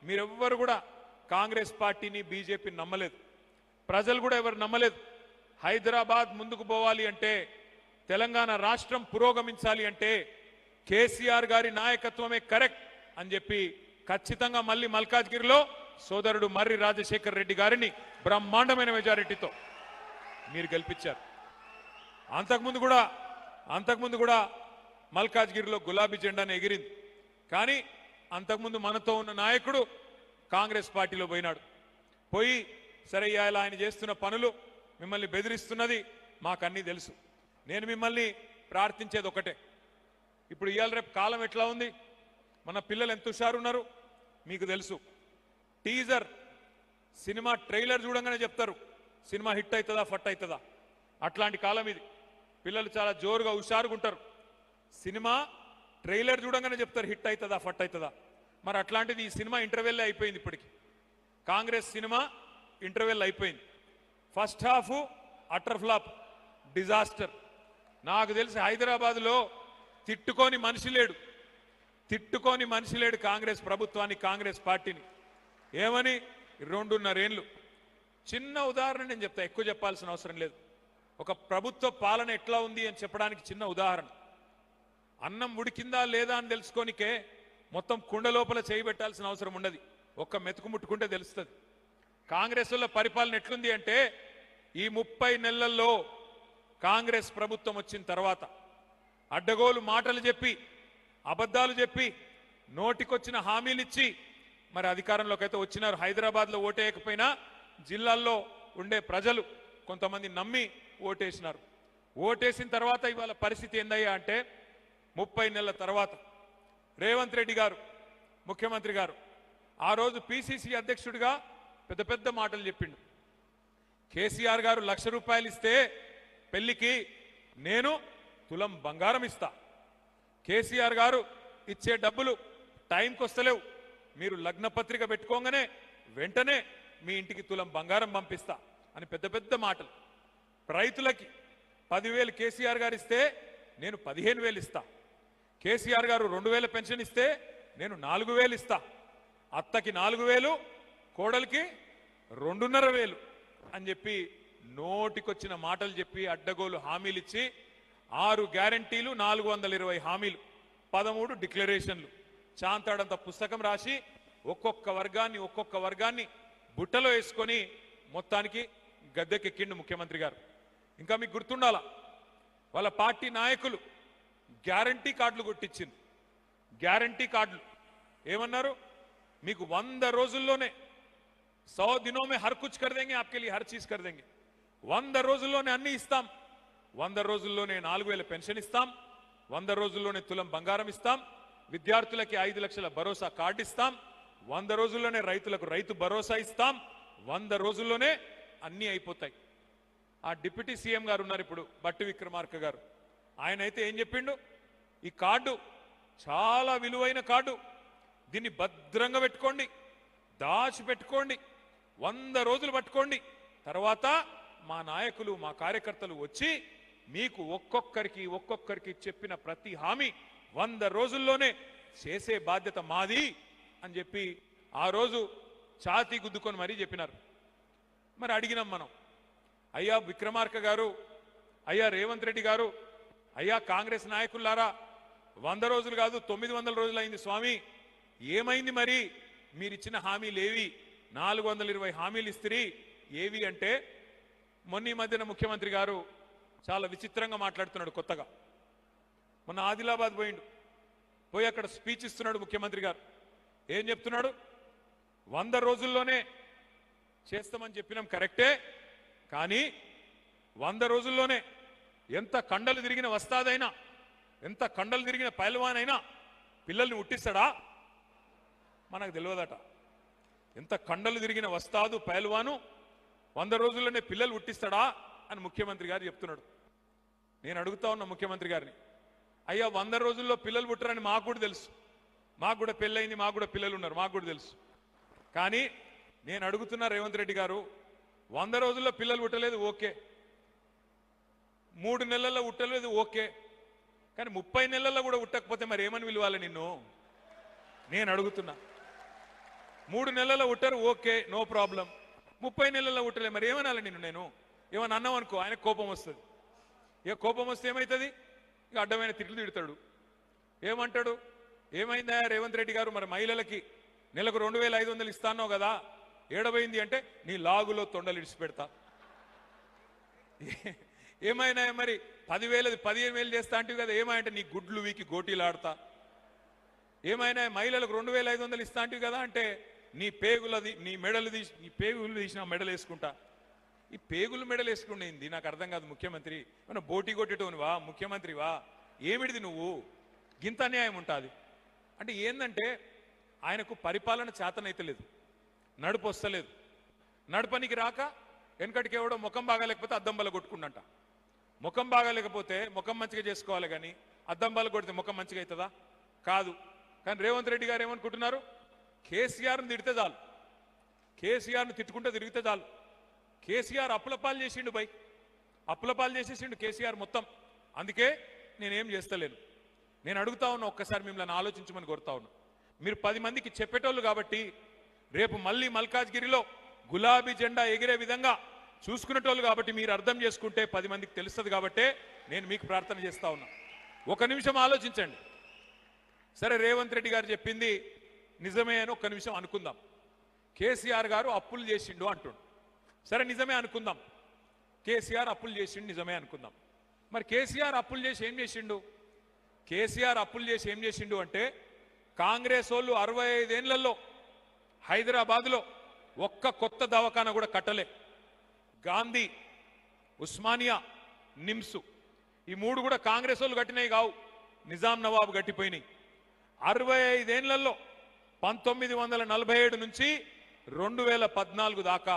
మీరెవ్వరు కూడా కాంగ్రెస్ పార్టీని, బీజేపీని నమ్మలేదు. ప్రజలు కూడా ఎవరు నమ్మలేదు. హైదరాబాద్ ముందుకు పోవాలి అంటే, తెలంగాణ రాష్ట్రం పురోగమించాలి అంటే కేసీఆర్ గారి నాయకత్వమే కరెక్ట్ అని చెప్పి ఖచ్చితంగా మళ్ళీ మల్కాజ్గిరిలో సోదరుడు మర్రి రాజశేఖర్ రెడ్డి గారిని బ్రహ్మాండమైన మెజారిటీతో మీరు గెలిపించారు. అంతకుముందు కూడా మల్కాజ్గిరిలో గులాబీ జెండాను ఎగిరింది. కానీ అంతకుముందు మనతో ఉన్న నాయకుడు కాంగ్రెస్ పార్టీలో పోయినాడు. పోయి సరే ఇవాళ ఆయన చేస్తున్న పనులు, మిమ్మల్ని బెదిరిస్తున్నది మాకన్నీ తెలుసు. నేను మిమ్మల్ని ప్రార్థించేది ఒకటే, ఇప్పుడు ఇవాళ రేపు కాలం ఎట్లా ఉంది, మన పిల్లలు ఎంత హుషారున్నారు మీకు తెలుసు. టీజర్ సినిమా ట్రైలర్ చూడంగానే చెప్తారు సినిమా హిట్ అవుతుందా ఫట్ అవుతుందా. అట్లాంటి కాలం ఇది. పిల్లలు చాలా జోరుగా హుషారుగుంటారు. సినిమా ట్రైలర్ చూడంగానే చెప్తారు హిట్ అవుతుందా ఫట్ అవుతుందా. మరి అట్లాంటిది ఈ సినిమా ఇంటర్వెల్ అయిపోయింది. ఇప్పటికి కాంగ్రెస్ సినిమా ఇంటర్వెల్ అయిపోయింది. First half utter flop, disaster. నాకు తెలిసి హైదరాబాద్లో తిట్టుకోని మనిషి లేడు కాంగ్రెస్ ప్రభుత్వాన్ని, కాంగ్రెస్ పార్టీని. ఏమని 2.5 ఏళ్ళు. చిన్న ఉదాహరణ నేను చెప్తా, ఎక్కువ చెప్పాల్సిన అవసరం లేదు. ఒక ప్రభుత్వ పాలన ఎట్లా ఉంది అని చెప్పడానికి చిన్న ఉదాహరణ. అన్నం ఉడికిందా లేదా అని తెలుసుకోనికే మొత్తం కుండ లోపల చేయబెట్టాల్సిన అవసరం ఉండదు. ఒక్క మెతుకు ముట్టుకుంటే తెలుస్తుంది. కాంగ్రెస్ వల్ల పరిపాలన ఎట్లుంది అంటే, ఈ 30 నెలల్లో కాంగ్రెస్ ప్రభుత్వం వచ్చిన తర్వాత అడ్డగోలు మాటలు చెప్పి, అబద్ధాలు చెప్పి, నోటికొచ్చిన హామీలు ఇచ్చి మరి అధికారంలోకి అయితే వచ్చినారు. హైదరాబాద్లో ఓటేయకపోయినా జిల్లాల్లో ఉండే ప్రజలు కొంతమంది నమ్మి ఓటేసినారు. ఓటేసిన తర్వాత ఇవాళ పరిస్థితి ఏందయ్యా అంటే, 30 నెలల తర్వాత రేవంత్ రెడ్డి గారు ముఖ్యమంత్రి గారు ఆ రోజు పిసిసి అధ్యక్షుడిగా పెద్ద పెద్ద మాటలు చెప్పిండు. కేసీఆర్ గారు 1,00,000 రూపాయలు ఇస్తే పెళ్లికి నేను తులం బంగారం ఇస్తా. కేసీఆర్ గారు ఇచ్చే డబ్బులు టైంకి వస్తలేవు, మీరు లగ్న పత్రిక పెట్టుకోగానే వెంటనే మీ ఇంటికి తులం బంగారం పంపిస్తా అని పెద్ద పెద్ద మాటలు. రైతులకి 10,000 కేసీఆర్ గారు ఇస్తే నేను 15,000 ఇస్తా. కేసీఆర్ గారు 2,000 పెన్షన్ ఇస్తే నేను 4,000 ఇస్తా. అత్తకి 4,000, కోడలికి 2,500 అని చెప్పి నోటికొచ్చిన మాటలు చెప్పి అడ్డగోలు హామీలు ఇచ్చి 6 గ్యారంటీలు, 420 హామీలు, 13 డిక్లరేషన్లు, చాంతాడంత పుస్తకం రాసి ఒక్కొక్క వర్గాన్ని బుట్టలో వేసుకొని మొత్తానికి గద్దెకెక్కిండు ముఖ్యమంత్రి గారు. ఇంకా మీకు గుర్తుండాలా, వాళ్ళ పార్టీ నాయకులు గ్యారంటీ కార్డులు కొట్టించింది. గ్యారంటీ కార్డులు ఏమన్నారు? మీకు 100 రోజుల్లోనే 100 दिनों में हर कुछ कर देंगे, आपके लिए हर चीज कर देंगे. 100 రోజుల్లోనే అన్ని ఇస్తాం. 100 రోజుల్లోనే 4,000 పెన్షన్ ఇస్తాం. 100 రోజుల్లోనే తులం బంగారం ఇస్తాం. విద్యార్థులకి 5 లక్షల భరోసా కార్డు ఇస్తాం. 100 రోజుల్లోనే రైతులకు రైతు భరోసా ఇస్తాం. 100 రోజుల్లోనే అన్ని అయిపోతాయి. ఆ డిప్యూటీ సీఎం గారు ఉన్నారు ఇప్పుడు, బట్టి విక్రమార్క గారు. ఆయన అయితే ఏం చెప్పిండు? ఈ కార్డు చాలా విలువైన కార్డు, దీన్ని భద్రంగా పెట్టుకోండి, దాచిపెట్టుకోండి, 100 రోజులు పట్టుకోండి. తర్వాత మా నాయకులు మా కార్యకర్తలు వచ్చి మీకు ఒక్కొక్కరికి చెప్పిన ప్రతి హామీ 100 రోజుల్లోనే చేసే బాధ్యత మాది అని చెప్పి ఆ రోజు ఛాతీ గుద్దుకొని మరీ చెప్పినారు. మరి అడిగినాం మనం, అయ్యా విక్రమార్క గారు, అయ్యా రేవంత్ రెడ్డి గారు, అయ్యా కాంగ్రెస్ నాయకులారా, 100 రోజులు కాదు 900 రోజులు అయింది స్వామి, ఏమైంది మరి? మీరిచ్చిన హామీలు ఏవి? 420 హామీలు ఇస్తిరి, ఏవి అంటే మొన్న ఈ మధ్యన ముఖ్యమంత్రి గారు చాలా విచిత్రంగా మాట్లాడుతున్నాడు. కొత్తగా మొన్న ఆదిలాబాద్ పోయి అక్కడ స్పీచ్ ఇస్తున్నాడు ముఖ్యమంత్రి గారు. ఏం చెప్తున్నాడు? 100 రోజుల్లోనే చేస్తామని చెప్పినాం కరెక్టే, కానీ 100 రోజుల్లోనే ఎంత కండలు తిరిగిన వస్తాదైనా, ఎంత కండలు తిరిగిన పైల్వానైనా పిల్లల్ని ఉట్టిస్తాడా? మనకు తెలియదట. ఎంత కండలు తిరిగిన వస్తాదు పైల్వాను 100 రోజుల్లోనే పిల్లలు ఉట్టిస్తాడా అని ముఖ్యమంత్రి గారు చెప్తున్నాడు. నేను అడుగుతా ఉన్నా ముఖ్యమంత్రి గారిని, అయ్యా 100 రోజుల్లో పిల్లలు పుట్టరని మాకు కూడా తెలుసు, మాకు కూడా పెళ్ళయింది, మాకు కూడా పిల్లలు ఉన్నారు, మాకు కూడా తెలుసు. కానీ నేను అడుగుతున్నా రేవంత్ రెడ్డి గారు, 100 రోజుల్లో పిల్లలు పుట్టలేదు ఓకే, 3 నెలల్లో పుట్టలేదు ఓకే, కానీ 30 నెలల్లో కూడా పుట్టకపోతే మరి ఏమని విలువాలి నిన్ను? నేను అడుగుతున్నా. 3 నెలల్లో పుట్టారు ఓకే, నో ప్రాబ్లం, 30 నెలల్లో పుట్టలే మరి ఏమనాలి నిన్ను? నేను ఏమని అన్నాం అనుకో, ఆయన కోపం వస్తుంది. ఇక కోపం వస్తే ఏమవుతుంది? ఇక అడ్డమైన తిట్లు తిడతాడు. ఏమంటాడు? ఏమైందా రేవంత్ రెడ్డి గారు, మరి మహిళలకి నెలకు 2,500 ఇస్తానో కదా, ఏడబోయింది అంటే నీ లాగులో తొండలు ఇడిచిపెడతా. ఏమైనా మరి 10,000 15,000 చేస్తా అంటే కదా, ఏమంటే నీ గుడ్లు వీకి గోటీలాడతా. ఏమైనా మహిళలకు 2,500 ఇస్తా అంటే కదా అంటే నీ పేగులది, నీ మెడలు తీసి, నీ పేగులు తీసిన మెడలు వేసుకుంటా. ఈ పేగులు మెడలు వేసుకునేది నాకు అర్థం కాదు. ముఖ్యమంత్రి ఏమన్నా బోటీ కొట్టేటోనివా? ముఖ్యమంత్రివా? ఏమిడిది నువ్వు? గింత అన్యాయం ఉంటుంది అంటే ఏందంటే ఆయనకు పరిపాలన చేతనైతే లేదు, నడుపు వస్తలేదు. నడపనికి రాక వెనకటికి ఎవడో ముఖం బాగాలేకపోతే అద్దం బల కొట్టుకుండంట. ముఖం బాగాలేకపోతే ముఖం మంచిగా చేసుకోవాలి, కానీ అద్దం బల కొడితే ముఖం మంచిగా అవుతుందా? కాదు. కానీ రేవంత్ రెడ్డి గారు ఏమనుకుంటున్నారు? కేసీఆర్ని తిడితే చాలు, కేసీఆర్ని తిట్టుకుంటే తిరిగితే చాలు. కేసీఆర్ అప్పులపాలు చేసిండు, అప్పులపాలు చేసేసిండు కేసీఆర్ మొత్తం. అందుకే నేనేం చేస్తలేను. నేను అడుగుతా ఉన్నా, ఒక్కసారి మిమ్మల్ని ఆలోచించమని కోరుతా ఉన్నా. మీరు 10 మందికి చెప్పేటోళ్ళు కాబట్టి రేపు మళ్ళీ మల్కాజ్గిరిలో గులాబీ జెండా ఎగిరే విధంగా చూసుకునేటోళ్ళు కాబట్టి మీరు అర్థం చేసుకుంటే 10 మందికి తెలుస్తుంది కాబట్టే నేను మీకు ప్రార్థన చేస్తా ఉన్నా. ఒక నిమిషం ఆలోచించండి. సరే రేవంత్ రెడ్డి గారు చెప్పింది నిజమే అని ఒక్క నిమిషం అనుకుందాం. కేసీఆర్ గారు అప్పులు చేసిండు అంటుండు. సరే నిజమే అనుకుందాం, కేసీఆర్ అప్పులు చేసిండు నిజమే అనుకుందాం. మరి కేసీఆర్ అప్పులు చేసి ఏం చేసిండు? కేసీఆర్ అప్పులు చేసి ఏం చేసిండు అంటే, కాంగ్రెస్ వాళ్ళు 65 ఏళ్లలో హైదరాబాద్లో ఒక్క కొత్త దవాఖానా కూడా కట్టలే. గాంధీ, ఉస్మానియా, నిమ్స్ ఈ 3 కూడా కాంగ్రెస్ వాళ్ళు కట్టినవి కావు, నిజాం నవాబు కట్టిపోయినాయి. 65 ఏళ్లలో 1947 నుంచి 2014 దాకా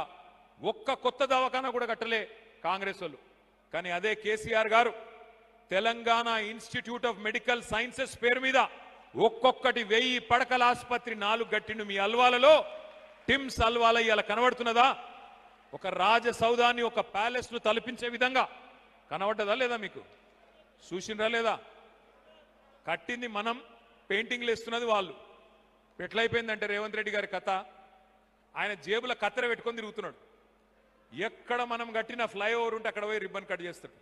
ఒక్క కొత్త దవాఖానా కూడా కట్టలే కాంగ్రెస్ వాళ్ళు. కానీ అదే కేసీఆర్ గారు Telangana institute of medical sciences పేరు మీద ఒక్కొక్కటి 1000 పడకల ఆసుపత్రి 4 గట్టిండు మీ అల్వాలలో. టిమ్స్ అల్వాల ఇలా కనబడుతున్నదా? ఒక రాజసౌధాన్ని, ఒక ప్యాలెస్ ను తలపించే విధంగా కనబడ్డదా లేదా? మీకు చూసిండ్రా లేదా? కట్టింది మనం, పెయింటింగ్లు వేస్తున్నది వాళ్ళు. ఎట్లయిపోయిందంటే రేవంత్ రెడ్డి గారి కథ, ఆయన జేబుల కత్తెర పెట్టుకొని తిరుగుతున్నాడు. ఎక్కడ మనం కట్టిన ఫ్లైఓవర్ ఉంటే అక్కడ పోయి రిబ్బన్ కట్ చేస్తాడు.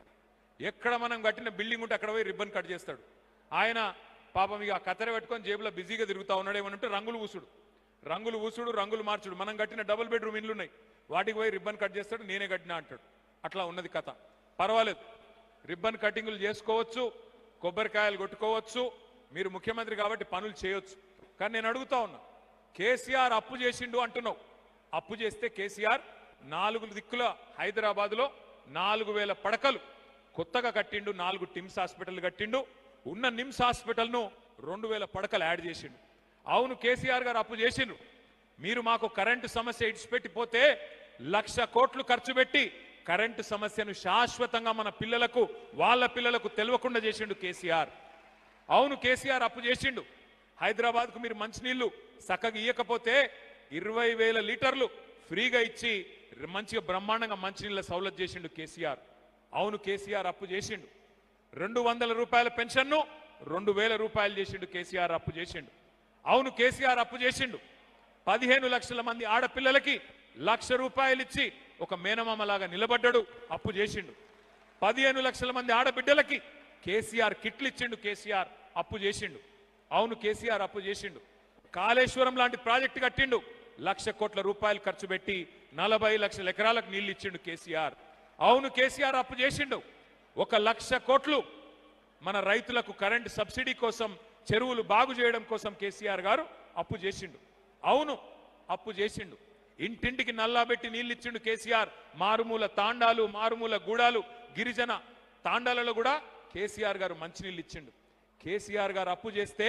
ఎక్కడ మనం కట్టిన బిల్డింగ్ ఉంటే అక్కడ పోయి రిబ్బన్ కట్ చేస్తాడు. ఆయన పాపం ఇక కత్తెర పెట్టుకొని జేబులో బిజీగా తిరుగుతా ఉన్నాడు. ఏమనంటే రంగులు ఊసుడు, రంగులు మార్చుడు. మనం కట్టిన డబుల్ బెడ్రూమ్ ఇండ్లు ఉన్నాయి, వాటికి పోయి రిబ్బన్ కట్ చేస్తాడు. నేనే కట్టినా అంటాడు. అట్లా ఉన్నది కథ. పర్వాలేదు, రిబ్బన్ కటింగులు చేసుకోవచ్చు, కొబ్బరికాయలు కొట్టుకోవచ్చు, మీరు ముఖ్యమంత్రి కాబట్టి పనులు చేయొచ్చు. కానీ నేను అడుగుతా ఉన్నా, కేసీఆర్ అప్పు చేసిండు అంటున్నావు. అప్పు చేస్తే కేసీఆర్ 4 దిక్కుల హైదరాబాద్లో 4000 పడకలు కొత్తగా కట్టిండు. 4 టిమ్స్ హాస్పిటల్ కట్టిండు. ఉన్న నిమ్స్ హాస్పిటల్ను 2000 పడకలు యాడ్ చేసిండు. అవును, కేసీఆర్ గారు అప్పు చేసిండ్రు. మీరు మాకు కరెంటు సమస్య ఇడిచిపెట్టిపోతే 1,00,000 కోట్లు ఖర్చు పెట్టి కరెంటు సమస్యను శాశ్వతంగా మన పిల్లలకు, వాళ్ళ పిల్లలకు తెలియకుండా చేసిండు కేసీఆర్. అవును, కేసీఆర్ అప్పు చేసిండు. హైదరాబాద్కు మీరు మంచినీళ్లు చక్కగా ఇయ్యకపోతే 20,000 లీటర్లు ఫ్రీగా ఇచ్చి మంచిగా బ్రహ్మాండంగా మంచినీళ్ళ సౌలభ్యం చేసిండు కేసీఆర్. అవును, కేసీఆర్ అప్పు చేసిండు. 200 రూపాయల పెన్షన్ను 2,000 రూపాయలు చేసిండు కేసీఆర్. అప్పు చేసిండు. అవును, కేసీఆర్ అప్పు చేసిండు. 15 లక్షల మంది ఆడపిల్లలకి 1,00,000 రూపాయలు ఇచ్చి ఒక మేనమామలాగా నిలబడ్డాడు. అప్పు చేసిండు. 15 లక్షల మంది ఆడబిడ్డలకి కేసీఆర్ కిట్లు ఇచ్చిండు. కేసీఆర్ అప్పు చేసిండు. అవును, కేసీఆర్ అప్పు చేసిండు. కాళేశ్వరం లాంటి ప్రాజెక్టు కట్టిండు. 1,00,000 కోట్ల రూపాయలు ఖర్చు పెట్టి 40 లక్షల ఎకరాలకు నీళ్లు ఇచ్చిండు కేసీఆర్. అవును, కేసీఆర్ అప్పు చేసిండు. 1,00,000 కోట్లు మన రైతులకు కరెంటు సబ్సిడీ కోసం, చెరువులు బాగు చేయడం కోసం కేసీఆర్ గారు అప్పు చేసిండు. అవును, అప్పు చేసిండు. ఇంటింటికి నల్లాబెట్టి నీళ్ళు ఇచ్చిండు కేసీఆర్. మారుమూల తాండాలు, మారుమూల గూడాలు, గిరిజన తాండాలలో కూడా కేసీఆర్ గారు మంచినీళ్ళు ఇచ్చిండు. కేసీఆర్ గారు అప్పు చేస్తే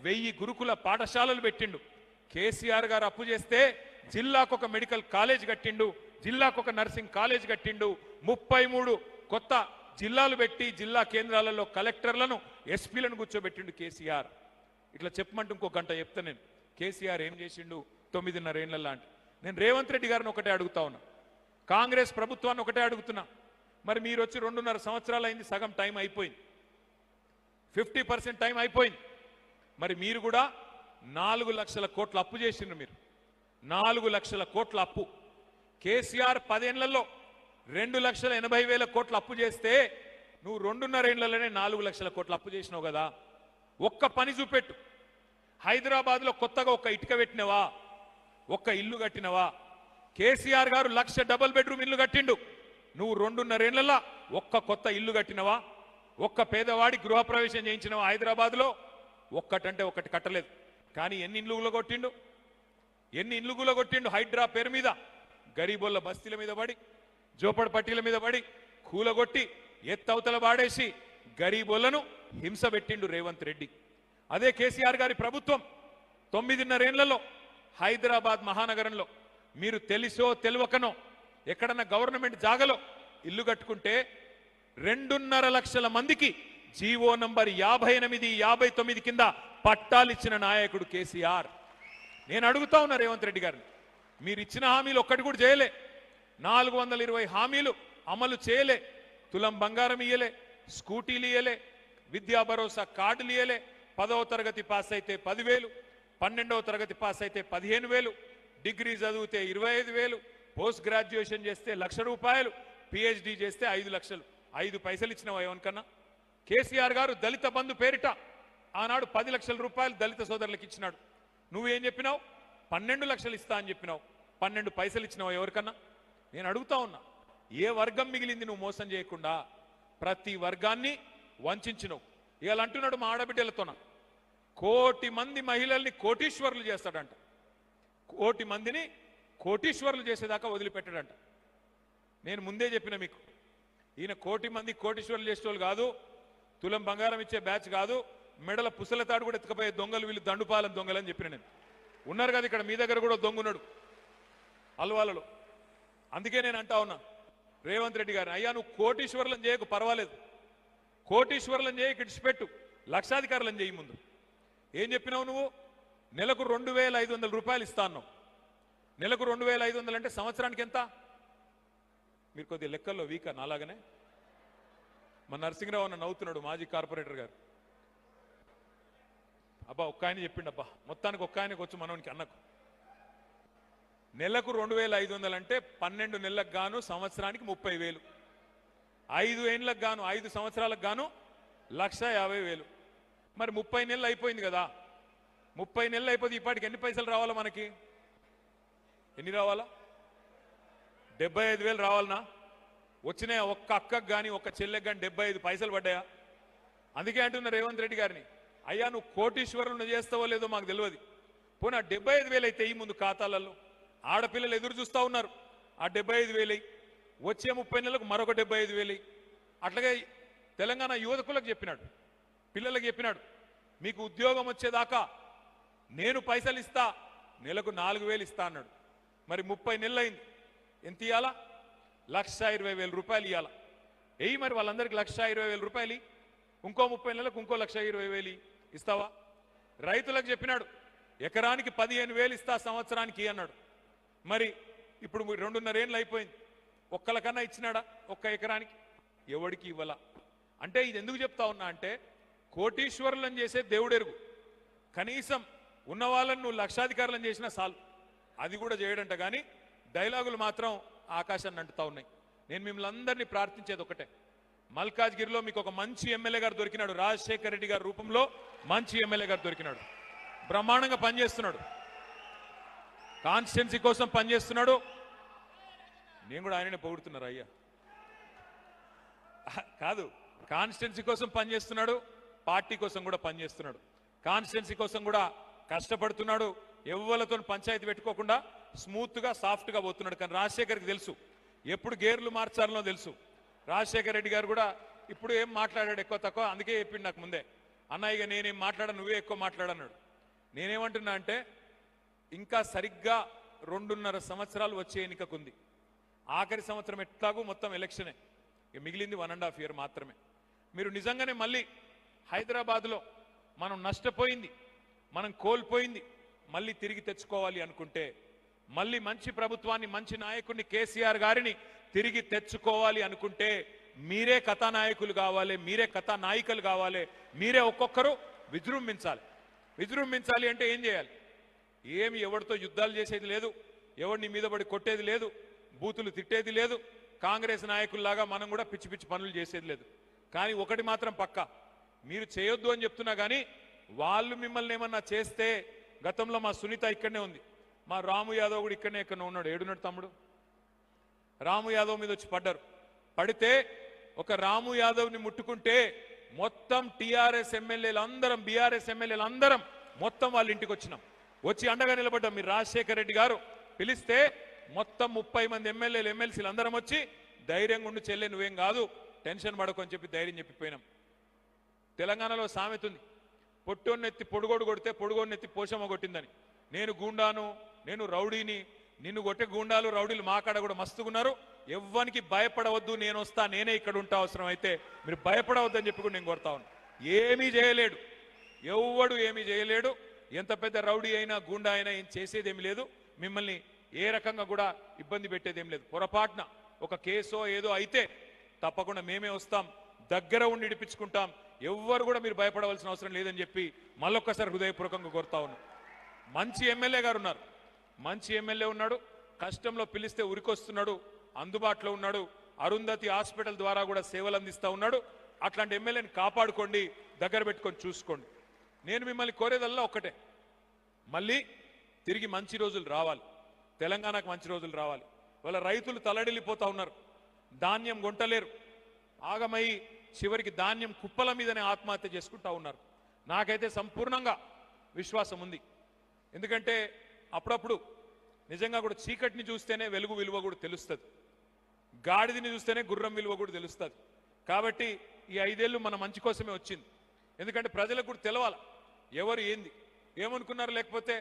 1000 గురుకుల పాఠశాలలు పెట్టిండు. కేసీఆర్ గారు అప్పు చేస్తే జిల్లాకు ఒక మెడికల్ కాలేజ్ కట్టిండు, జిల్లాకు ఒక నర్సింగ్ కాలేజ్ కట్టిండు. 33 కొత్త జిల్లాలు పెట్టి జిల్లా కేంద్రాలలో కలెక్టర్లను, ఎస్పీలను కూర్చోబెట్టిండు కేసీఆర్. ఇట్లా చెప్పమంటే ఇంకో గంట చెప్తా నేను కేసీఆర్ ఏం చేసిండు 9.5 ఏళ్ల లాంటి. నేను రేవంత్ రెడ్డి గారిని ఒకటే అడుగుతా ఉన్నా, కాంగ్రెస్ ప్రభుత్వాన్ని ఒకటే అడుగుతున్నా. మరి మీరు వచ్చి 2.5 సంవత్సరాలు అయింది, సగం టైం అయిపోయింది, 50% టైం అయిపోయింది. మరి మీరు కూడా 4 లక్షల కోట్ల అప్పు చేసిండ్రు. మీరు 4 లక్షల కోట్ల అప్పు. కేసీఆర్ 10 ఏళ్లలో 2,80,000 కోట్ల అప్పు చేస్తే నువ్వు 2.5 ఏళ్లలోనే 4 లక్షల కోట్ల అప్పు చేసినావు కదా. ఒక్క పని చూపెట్టు. హైదరాబాద్లో కొత్తగా ఒక ఇటుక పెట్టినవా? ఒక్క ఇల్లు కట్టినవా? కేసీఆర్ గారు 1,00,000 డబుల్ బెడ్రూమ్ ఇల్లు కట్టిండు. నువ్వు 2.5 ఏళ్లలో ఒక్క కొత్త ఇల్లు కట్టినవా? ఒక్క పేదవాడి గృహప్రవేశం చేయించినవా హైదరాబాద్లో? ఒక్కటంటే ఒకటి కట్టలేదు. కానీ ఎన్ని ఇండ్లు కూలగొట్టిండు? ఎన్ని ఇండ్లు కూలగొట్టిండు? హైడ్రా పేరు మీద గరీబోళ్ళ బస్తీల మీద పడి, జోపడి పట్టీల మీద పడి కూలగొట్టి ఎత్తవతల వాడేసి గరీబోళ్లను హింస పెట్టిండు రేవంత్ రెడ్డి. అదే కేసీఆర్ గారి ప్రభుత్వం 9.5 ఏళ్లలో హైదరాబాద్ మహానగరంలో మీరు తెలిసో తెలియకనో ఎక్కడన్నా గవర్నమెంట్ జాగలో ఇల్లు కట్టుకుంటే 2.5 లక్షల మందికి జీవో నంబర్ 58, 59 కింద పట్టాలిచ్చిన నాయకుడు కేసీఆర్. నేను అడుగుతా ఉన్నా రేవంత్ రెడ్డి గారిని, మీరు ఇచ్చిన హామీలు ఒక్కటి కూడా చేయలే. 420 హామీలు అమలు చేయలే. తులం బంగారం ఇయ్యలే, స్కూటీలు ఇయ్యలే, విద్యా భరోసా కార్డులు ఇయ్యలే. 10వ తరగతి పాస్ అయితే 10,000, 12వ తరగతి పాస్ అయితే 15,000, డిగ్రీ చదివితే 25,000, పోస్ట్ గ్రాడ్యుయేషన్ చేస్తే 1,00,000 రూపాయలు, పిహెచ్డి చేస్తే 5 లక్షలు. 5 పైసలు ఇచ్చినవా ఎవరికన్నా? కేసీఆర్ గారు దళిత బంధు పేరిట ఆనాడు 10 లక్షల రూపాయలు దళిత సోదరులకు ఇచ్చినాడు. నువ్వేం చెప్పినావు? 12 లక్షలు ఇస్తా అని చెప్పినావు. 12 పైసలు ఇచ్చినావు ఎవరికన్నా? నేను అడుగుతా ఉన్నా, ఏ వర్గం మిగిలింది నువ్వు మోసం చేయకుండా? ప్రతి వర్గాన్ని వంచినావు. ఇవాళ అంటున్నాడు మా ఆడబిడ్డలతోన 1 కోటి మంది మహిళల్ని కోటీశ్వరులు చేస్తాడంట. 1 కోటి మందిని కోటీశ్వరులు చేసేదాకా వదిలిపెట్టాడంట. నేను ముందే చెప్పిన మీకు, ఈయన 1 కోటి మంది కోటీశ్వరులు చేసేవాళ్ళు కాదు, తులం బంగారం ఇచ్చే బ్యాచ్ కాదు, మెడల పుసలతాడు కూడా ఎత్తుకపోయే దొంగలు వీళ్ళు, దండుపాలెం దొంగలని చెప్పిన నేను. ఉన్నారు కదా ఇక్కడ మీ దగ్గర కూడా దొంగ ఉన్నాడు అల్వాలలో. అందుకే నేను అంటా ఉన్నా రేవంత్ రెడ్డి గారు, అయ్యా నువ్వు కోటీశ్వరులను చేయకు పర్వాలేదు, కోటీశ్వరులను చేయకు ఇడిచిపెట్టు, లక్షాధికారులను చేయి. ముందు ఏం చెప్పినావు నువ్వు? నెలకు 2,500 రూపాయలు ఇస్తా అన్నావు. నెలకు 2,500 అంటే సంవత్సరానికి ఎంత? మీరు కొద్దిగా లెక్కల్లో వీకా నాలాగనే. మన నరసింహరావు అన్న నవ్వుతున్నాడు, మాజీ కార్పొరేటర్ గారు. అబ్బా ఒక్క ఆయన చెప్పిండు, అబ్బా మొత్తానికి ఒక్క ఆయనకు వచ్చు మనోనికి అన్నకు. నెలకు 2,500 అంటే 12 నెలలకు గాను సంవత్సరానికి 30,000. 5 ఏళ్ళకు గాను 5 సంవత్సరాలకు గాను 1,50,000. మరి 30 నెలలు అయిపోయింది కదా. 30 నెలలు అయిపోతే ఇప్పటికి ఎన్ని పైసలు రావాలా మనకి? ఎన్ని రావాలా? 75,000 రావాలనా? వచ్చినాయా? ఒక్క అక్కకు కానీ ఒక్క చెల్లెకి కానీ 75 పైసలు పడ్డాయా? అందుకే అంటున్నా రేవంత్ రెడ్డి గారిని, అయ్యా నువ్వు కోటీశ్వరులను చేస్తావో లేదో మాకు తెలియదు. పోనీ ఆ 75,000 అయితే ఈ ముందు ఖాతాలలో ఆడపిల్లలు ఎదురు చూస్తూ ఉన్నారు. ఆ 75,000 వచ్చే 30 నెలలకు మరొక 75,000. అట్లాగే తెలంగాణ యువకులకు చెప్పినాడు, పిల్లలకు చెప్పినాడు, మీకు ఉద్యోగం వచ్చేదాకా నేను పైసలు ఇస్తా, నెలకు 4,000 ఇస్తా అన్నాడు. మరి 30 నెలలు అయింది, ఎంత ఇవ్వాలా? 1,20,000 రూపాయలు ఇవ్వాలా? మరి వాళ్ళందరికీ 1,20,000 రూపాయలు. ఇంకో 30 నెలలకు ఇంకో 1,20,000 ఇస్తావా? రైతులకు చెప్పినాడు, ఎకరానికి 15,000 ఇస్తా సంవత్సరానికి అన్నాడు. మరి ఇప్పుడు 2.5 ఏళ్ళు అయిపోయింది, ఒక్కలకన్నా ఇచ్చినాడా? ఒక్క ఎకరానికి ఎవడికి ఇవ్వాల. అంటే ఇది ఎందుకు చెప్తా ఉన్నా అంటే, కోటీశ్వరులను చేసే దేవుడెరుగు, కనీసం ఉన్న వాళ్ళని నువ్వు లక్షాధికారులను చేసినా చాలు, అది కూడా చేయడంట. కానీ డైలాగులు మాత్రం ఆకాశాన్ని అంటుతా ఉన్నాయి. నేను మిమ్మల్ని అందరినీ ప్రార్థించేది ఒకటే, మల్కాజ్గిరిలో మీకు ఒక మంచి ఎమ్మెల్యే గారు దొరికినాడు. రాజశేఖర రెడ్డి గారి రూపంలో మంచి ఎమ్మెల్యే గారు దొరికినాడు. బ్రహ్మాండంగా పనిచేస్తున్నాడు, కాన్స్టిట్యున్సీ కోసం పనిచేస్తున్నాడు. నేను కూడా ఆయననే పొగుడుతున్నారు అయ్యా, కాదు, కాన్స్టిట్యున్సీ కోసం పనిచేస్తున్నాడు, పార్టీ కోసం కూడా పనిచేస్తున్నాడు, కాన్స్టిట్యున్సీ కోసం కూడా కష్టపడుతున్నాడు. ఎవ్వలతో పంచాయతీ పెట్టుకోకుండా స్మూత్ గా సాఫ్ట్ గా పోతున్నాడు. కానీ రాజశేఖర్కి తెలుసు ఎప్పుడు గేర్లు మార్చాలనో తెలుసు. రాజశేఖర రెడ్డి గారు కూడా ఇప్పుడు ఏం మాట్లాడాడు ఎక్కువ తక్కువ, అందుకే చెప్పిండు నాకు ముందే, అన్నయ్యగా నేనేం మాట్లాడా, నువ్వే ఎక్కువ మాట్లాడన్నాడు. నేనేమంటున్నా అంటే, ఇంకా సరిగ్గా 2.5 సంవత్సరాలు వచ్చే ఎన్నికకుంది. ఆఖరి సంవత్సరం ఎట్లాగూ మొత్తం ఎలక్షనే, మిగిలింది 1.5 ఇయర్ మాత్రమే. మీరు నిజంగానే మళ్ళీ హైదరాబాద్లో మనం నష్టపోయింది, మనం కోల్పోయింది మళ్ళీ తిరిగి తెచ్చుకోవాలి అనుకుంటే, మళ్ళీ మంచి ప్రభుత్వాన్ని, మంచి నాయకుడిని, కేసీఆర్ గారిని తిరిగి తెచ్చుకోవాలి అనుకుంటే, మీరే కథానాయకులు కావాలి, మీరే కథానాయికలు కావాలి, మీరే ఒక్కొక్కరు విజృంభించాలి. విజృంభించాలి అంటే ఏం చేయాలి? ఏమి ఎవరితో యుద్ధాలు చేసేది లేదు, ఎవరిని మీద పడి కొట్టేది లేదు, బూతులు తిట్టేది లేదు, కాంగ్రెస్ నాయకుల్లాగా మనం కూడా పిచ్చి పిచ్చి పనులు చేసేది లేదు. కానీ ఒకటి మాత్రం పక్కా, మీరు చేయొద్దు అని చెప్తున్నా కానీ వాళ్ళు మిమ్మల్ని ఏమన్నా చేస్తే, గతంలో మా సునీత ఇక్కడనే ఉంది, మా రాము యాదవ్ కూడా ఇక్కడనే ఎక్కడ ఉన్నాడు, ఏడున్నాడు తమ్ముడు, రాము యాదవ్ మీద వచ్చి పడ్డారు. పడితే ఒక రాము యాదవ్ని ముట్టుకుంటే మొత్తం టీఆర్ఎస్ ఎమ్మెల్యేలు అందరం, బీఆర్ఎస్ ఎమ్మెల్యేలు అందరం మొత్తం వాళ్ళ ఇంటికి వచ్చినాం, వచ్చి అండగా నిలబడ్డాం. మీరు రాజశేఖర రెడ్డి గారు పిలిస్తే మొత్తం 30 మంది ఎమ్మెల్యేలు, ఎమ్మెల్సీలు అందరం వచ్చి ధైర్యంగా ఉండి, చెల్లె నువ్వేం కాదు, టెన్షన్ పడకు అని చెప్పి ధైర్యం చెప్పిపోయినాం. తెలంగాణలో సామెత ఉంది, పొట్టోన్నెత్తి పొడుగోడు కొడితే పొడుగోన్నెత్తి పోషమ్మ కొట్టిందని. నేను గూండాను, నేను రౌడీని, నిన్ను కొట్టే గూండాలు రౌడీలు మా కాడ కూడా మస్తుగున్నారు, ఎవ్వనికి భయపడవద్దు, నేను వస్తా, నేనే ఇక్కడ ఉంటా, అవసరం అయితే మీరు భయపడవద్దని చెప్పి కూడా నేను కొడతా ఉన్నాను. ఏమీ చేయలేడు, ఎవ్వడు ఏమీ చేయలేడు, ఎంత పెద్ద రౌడీ అయినా గూండా అయినా ఏం చేసేదేమి లేదు, మిమ్మల్ని ఏ రకంగా కూడా ఇబ్బంది పెట్టేదేం లేదు. పొరపాటున ఒక కేసో ఏదో అయితే తప్పకుండా మేమే వస్తాం, దగ్గర ఉండి ఇడిపించుకుంటాం, ఎవ్వరు కూడా మీరు భయపడవలసిన అవసరం లేదని చెప్పి మళ్ళొక్కసారి హృదయపూర్వకంగా కోరుతా ఉన్నాం. మంచి ఎమ్మెల్యే గారు ఉన్నారు, మంచి ఎమ్మెల్యే ఉన్నాడు, కష్టంలో పిలిస్తే ఉరికొస్తున్నాడు, అందుబాటులో ఉన్నాడు, అరుంధతి హాస్పిటల్ ద్వారా కూడా సేవలు అందిస్తూ ఉన్నాడు. అట్లాంటి ఎమ్మెల్యేని కాపాడుకోండి, దగ్గర పెట్టుకొని చూసుకోండి. నేను మిమ్మల్ని కోరేదల్లా ఒక్కటే, మళ్ళీ తిరిగి మంచి రోజులు రావాలి, తెలంగాణకు మంచి రోజులు రావాలి. వాళ్ళ రైతులు తలడిల్లిపోతా ఉన్నారు, ధాన్యం కొంటలేరు, ఆగమై చివరికి ధాన్యం కుప్పల మీదనే ఆత్మహత్య చేసుకుంటా ఉన్నారు. నాకైతే సంపూర్ణంగా విశ్వాసం ఉంది, ఎందుకంటే అప్పుడప్పుడు నిజంగా కూడా చీకటిని చూస్తేనే వెలుగు విలువ కూడా తెలుస్తుంది, గాడిదని చూస్తేనే గుర్రం విలువ కూడా తెలుస్తుంది. కాబట్టి ఈ 5 ఏళ్ళు మన మంచి కోసమే వచ్చింది. ఎందుకంటే ప్రజలకు కూడా తెలవాలి ఎవరు ఏంది, ఏమనుకున్నారు. లేకపోతే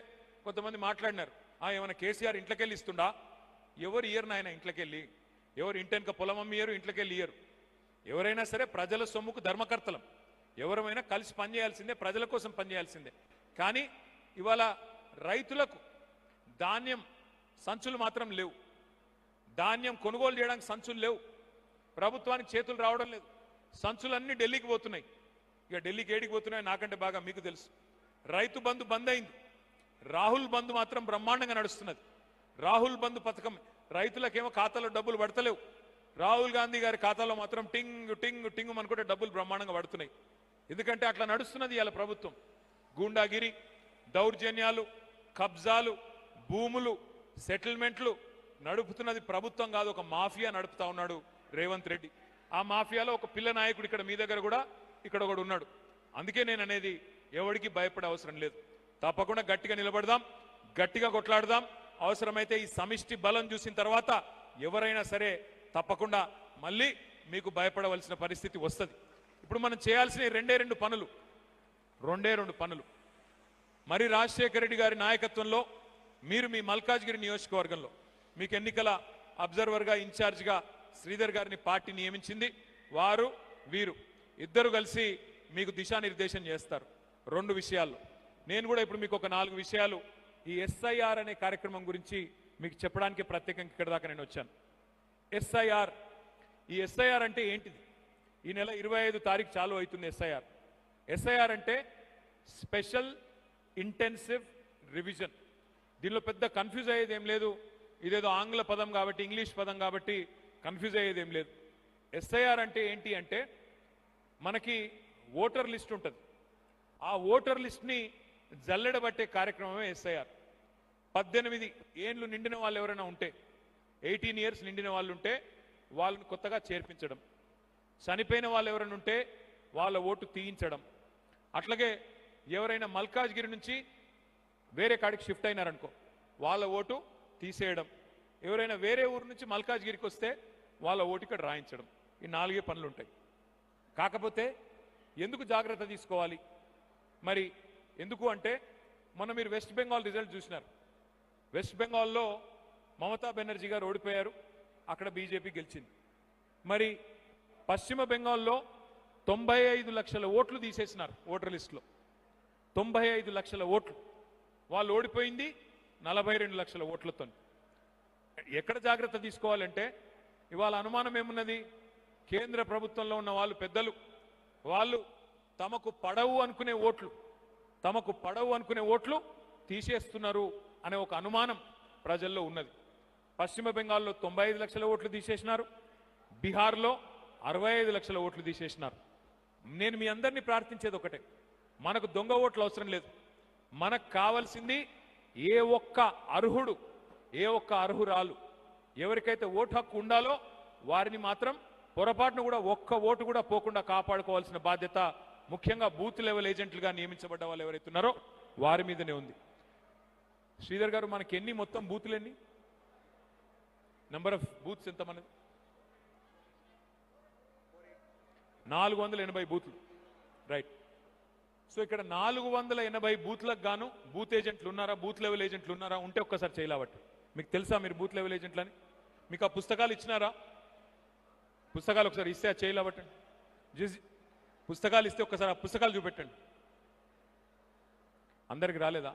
కొంతమంది మాట్లాడినారు, ఏమైనా కేసీఆర్ ఇంట్లోకెళ్ళి ఇస్తుండా, ఎవరు ఇయ్యరు నాయన ఇంట్లోకెళ్ళి, ఎవరు ఇంటెనక పొలం అమ్మియరు, ఇంట్లోకెళ్ళి ఇయ్యరు. ఎవరైనా సరే ప్రజల సొమ్ముకు ధర్మకర్తలం, ఎవరైనా కలిసి పనిచేయాల్సిందే, ప్రజల కోసం పనిచేయాల్సిందే. కానీ ఇవాళ రైతులకు ధాన్యం సంచులు మాత్రం లేవు. ధాన్యం కొనుగోలు చేయడానికి సంచులు లేవు. ప్రభుత్వానికి చేతులు రావడం లేదు. సంచులన్నీ ఢిల్లీకి పోతున్నాయి. ఇక ఢిల్లీకి ఏడికి పోతున్నాయో నాకంటే బాగా మీకు తెలుసు. రైతు బంధు బంద్ అయింది. రాహుల్ బంధు మాత్రం బ్రహ్మాండంగా నడుస్తున్నది. రాహుల్ బంధు పథకం రైతులకేమో ఖాతాలో డబ్బులు పడతలేవు. రాహుల్ గాంధీ గారి ఖాతాలో మాత్రం టింగ్ టింగ్ టింగ్ అనుకుంటే డబ్బులు బ్రహ్మాండంగా పడుతున్నాయి. ఎందుకంటే అట్లా నడుస్తున్నది ఇవాళ ప్రభుత్వం. గూండాగిరి, దౌర్జన్యాలు, కబ్జాలు, భూములు, సెటిల్మెంట్లు నడుపుతున్నది ప్రభుత్వం కాదు, ఒక మాఫియా నడుపుతా ఉన్నాడు రేవంత్ రెడ్డి. ఆ మాఫియాలో ఒక పిల్ల నాయకుడు ఇక్కడ మీ దగ్గర కూడా ఇక్కడ ఒకడు ఉన్నాడు. అందుకే నేను అనేది ఎవరికి భయపడే అవసరం లేదు. తప్పకుండా గట్టిగా నిలబడదాం, గట్టిగా కొట్లాడదాం. అవసరమైతే ఈ సమిష్టి బలం చూసిన తర్వాత ఎవరైనా సరే తప్పకుండా మళ్ళీ మీకు భయపడవలసిన పరిస్థితి వస్తుంది. ఇప్పుడు మనం చేయాల్సిన రెండే రెండు పనులు. మరి రాజశేఖర రెడ్డి గారి నాయకత్వంలో మీరు మీ మల్కాజ్గిరి నియోజకవర్గంలో మీకు ఎన్నికల అబ్జర్వర్గా ఇన్ఛార్జిగా శ్రీధర్ గారిని పార్టీ నియమించింది. వీరు ఇద్దరు కలిసి మీకు దిశానిర్దేశం చేస్తారు 2 విషయాల్లో. నేను కూడా ఇప్పుడు మీకు ఒక 4 విషయాలు ఈ ఎస్ఐఆర్ అనే కార్యక్రమం గురించి మీకు చెప్పడానికి ప్రత్యేకంగా ఇక్కడ దాకా నేను వచ్చాను. ఈ ఎస్ఐఆర్ అంటే ఏంటిది? ఈ నెల 25 తారీఖు చాలు అవుతుంది ఎస్ఐఆర్. ఎస్ఐఆర్ అంటే స్పెషల్ ఇంటెన్సివ్ రివిజన్. దీనిలో పెద్ద కన్ఫ్యూజ్ అయ్యేది ఏం లేదు. ఇదేదో ఆంగ్ల పదం కాబట్టి, ఇంగ్లీష్ పదం కాబట్టి కన్ఫ్యూజ్ అయ్యేది ఏం లేదు. ఎస్ఐఆర్ అంటే ఏంటి అంటే మనకి ఓటర్ లిస్ట్ ఉంటుంది. ఆ ఓటర్ లిస్ట్ని జల్లెడబట్టే కార్యక్రమమే ఎస్ఐఆర్. 18 ఏండ్లు నిండిన వాళ్ళు ఎవరైనా ఉంటే, 18 ఇయర్స్ నిండిన వాళ్ళు ఉంటే వాళ్ళని కొత్తగా చేర్పించడం, చనిపోయిన వాళ్ళు ఎవరైనా ఉంటే వాళ్ళ ఓటు తీయించడం, అట్లాగే ఎవరైనా మల్కాజ్గిరి నుంచి వేరే కాడికి షిఫ్ట్ అయినారనుకో వాళ్ళ ఓటు తీసేయడం, ఎవరైనా వేరే ఊరు నుంచి మల్కాజ్గిరికి వస్తే వాళ్ళ ఓటు ఇక్కడ రాయించడం. ఈ 4 పనులు ఉంటాయి. కాకపోతే ఎందుకు జాగ్రత్త తీసుకోవాలి? మరి ఎందుకు అంటే మొన్న మీరు వెస్ట్ బెంగాల్ రిజల్ట్ చూసినారు. వెస్ట్ బెంగాల్లో మమతా బెనర్జీ గారు ఓడిపోయారు, అక్కడ బీజేపీ గెలిచింది. మరి పశ్చిమ బెంగాల్లో 95 లక్షల ఓట్లు తీసేసినారు ఓటర్ లిస్టులో. 95 లక్షల ఓట్లు. వాళ్ళు ఓడిపోయింది 42 లక్షల ఓట్లతో. ఎక్కడ జాగ్రత్త తీసుకోవాలంటే ఇవాళ అనుమానం ఏమున్నది? కేంద్ర ప్రభుత్వంలో ఉన్న వాళ్ళు పెద్దలు వాళ్ళు తమకు పడవు అనుకునే ఓట్లు తీసేస్తున్నారు అనే ఒక అనుమానం ప్రజల్లో ఉన్నది. పశ్చిమ బెంగాల్లో 95 లక్షల ఓట్లు తీసేసినారు, బీహార్లో 65 లక్షల ఓట్లు తీసేసినారు. నేను మీ అందరినీ ప్రార్థించేది ఒకటే, మనకు దొంగ ఓట్లు అవసరం లేదు. మనకు కావాల్సింది ఏ ఒక్క అర్హురాలు ఎవరికైతే ఓటు హక్కు ఉండాలో వారిని మాత్రం పొరపాటును కూడా ఒక్క ఓటు కూడా పోకుండా కాపాడుకోవాల్సిన బాధ్యత ముఖ్యంగా బూత్ లెవెల్ ఏజెంట్లుగా నియమించబడ్డ వాళ్ళు ఎవరైతే ఉన్నారో వారి మీదనే ఉంది. శ్రీధర్ గారు, మనకి ఎన్ని మొత్తం బూతులు ఎన్ని? నెంబర్ ఆఫ్ బూత్స్ ఎంత మనది? 480 బూత్లు. రైట్. సో ఇక్కడ 480 బూత్లకు గాను బూత్ ఏజెంట్లు ఉన్నారా, బూత్ లెవెల్ ఏజెంట్లు ఉన్నారా? ఉంటే ఒక్కసారి చేయలేబట్టి. మీకు తెలుసా మీరు బూత్ లెవెల్ ఏజెంట్లని? మీకు ఆ పుస్తకాలు ఇచ్చినారా? పుస్తకాలు ఒకసారి ఇస్తే అది చేయలేబట్టండి. పుస్తకాలు ఇస్తే ఒక్కసారి ఆ పుస్తకాలు చూపెట్టండి. అందరికి రాలేదా?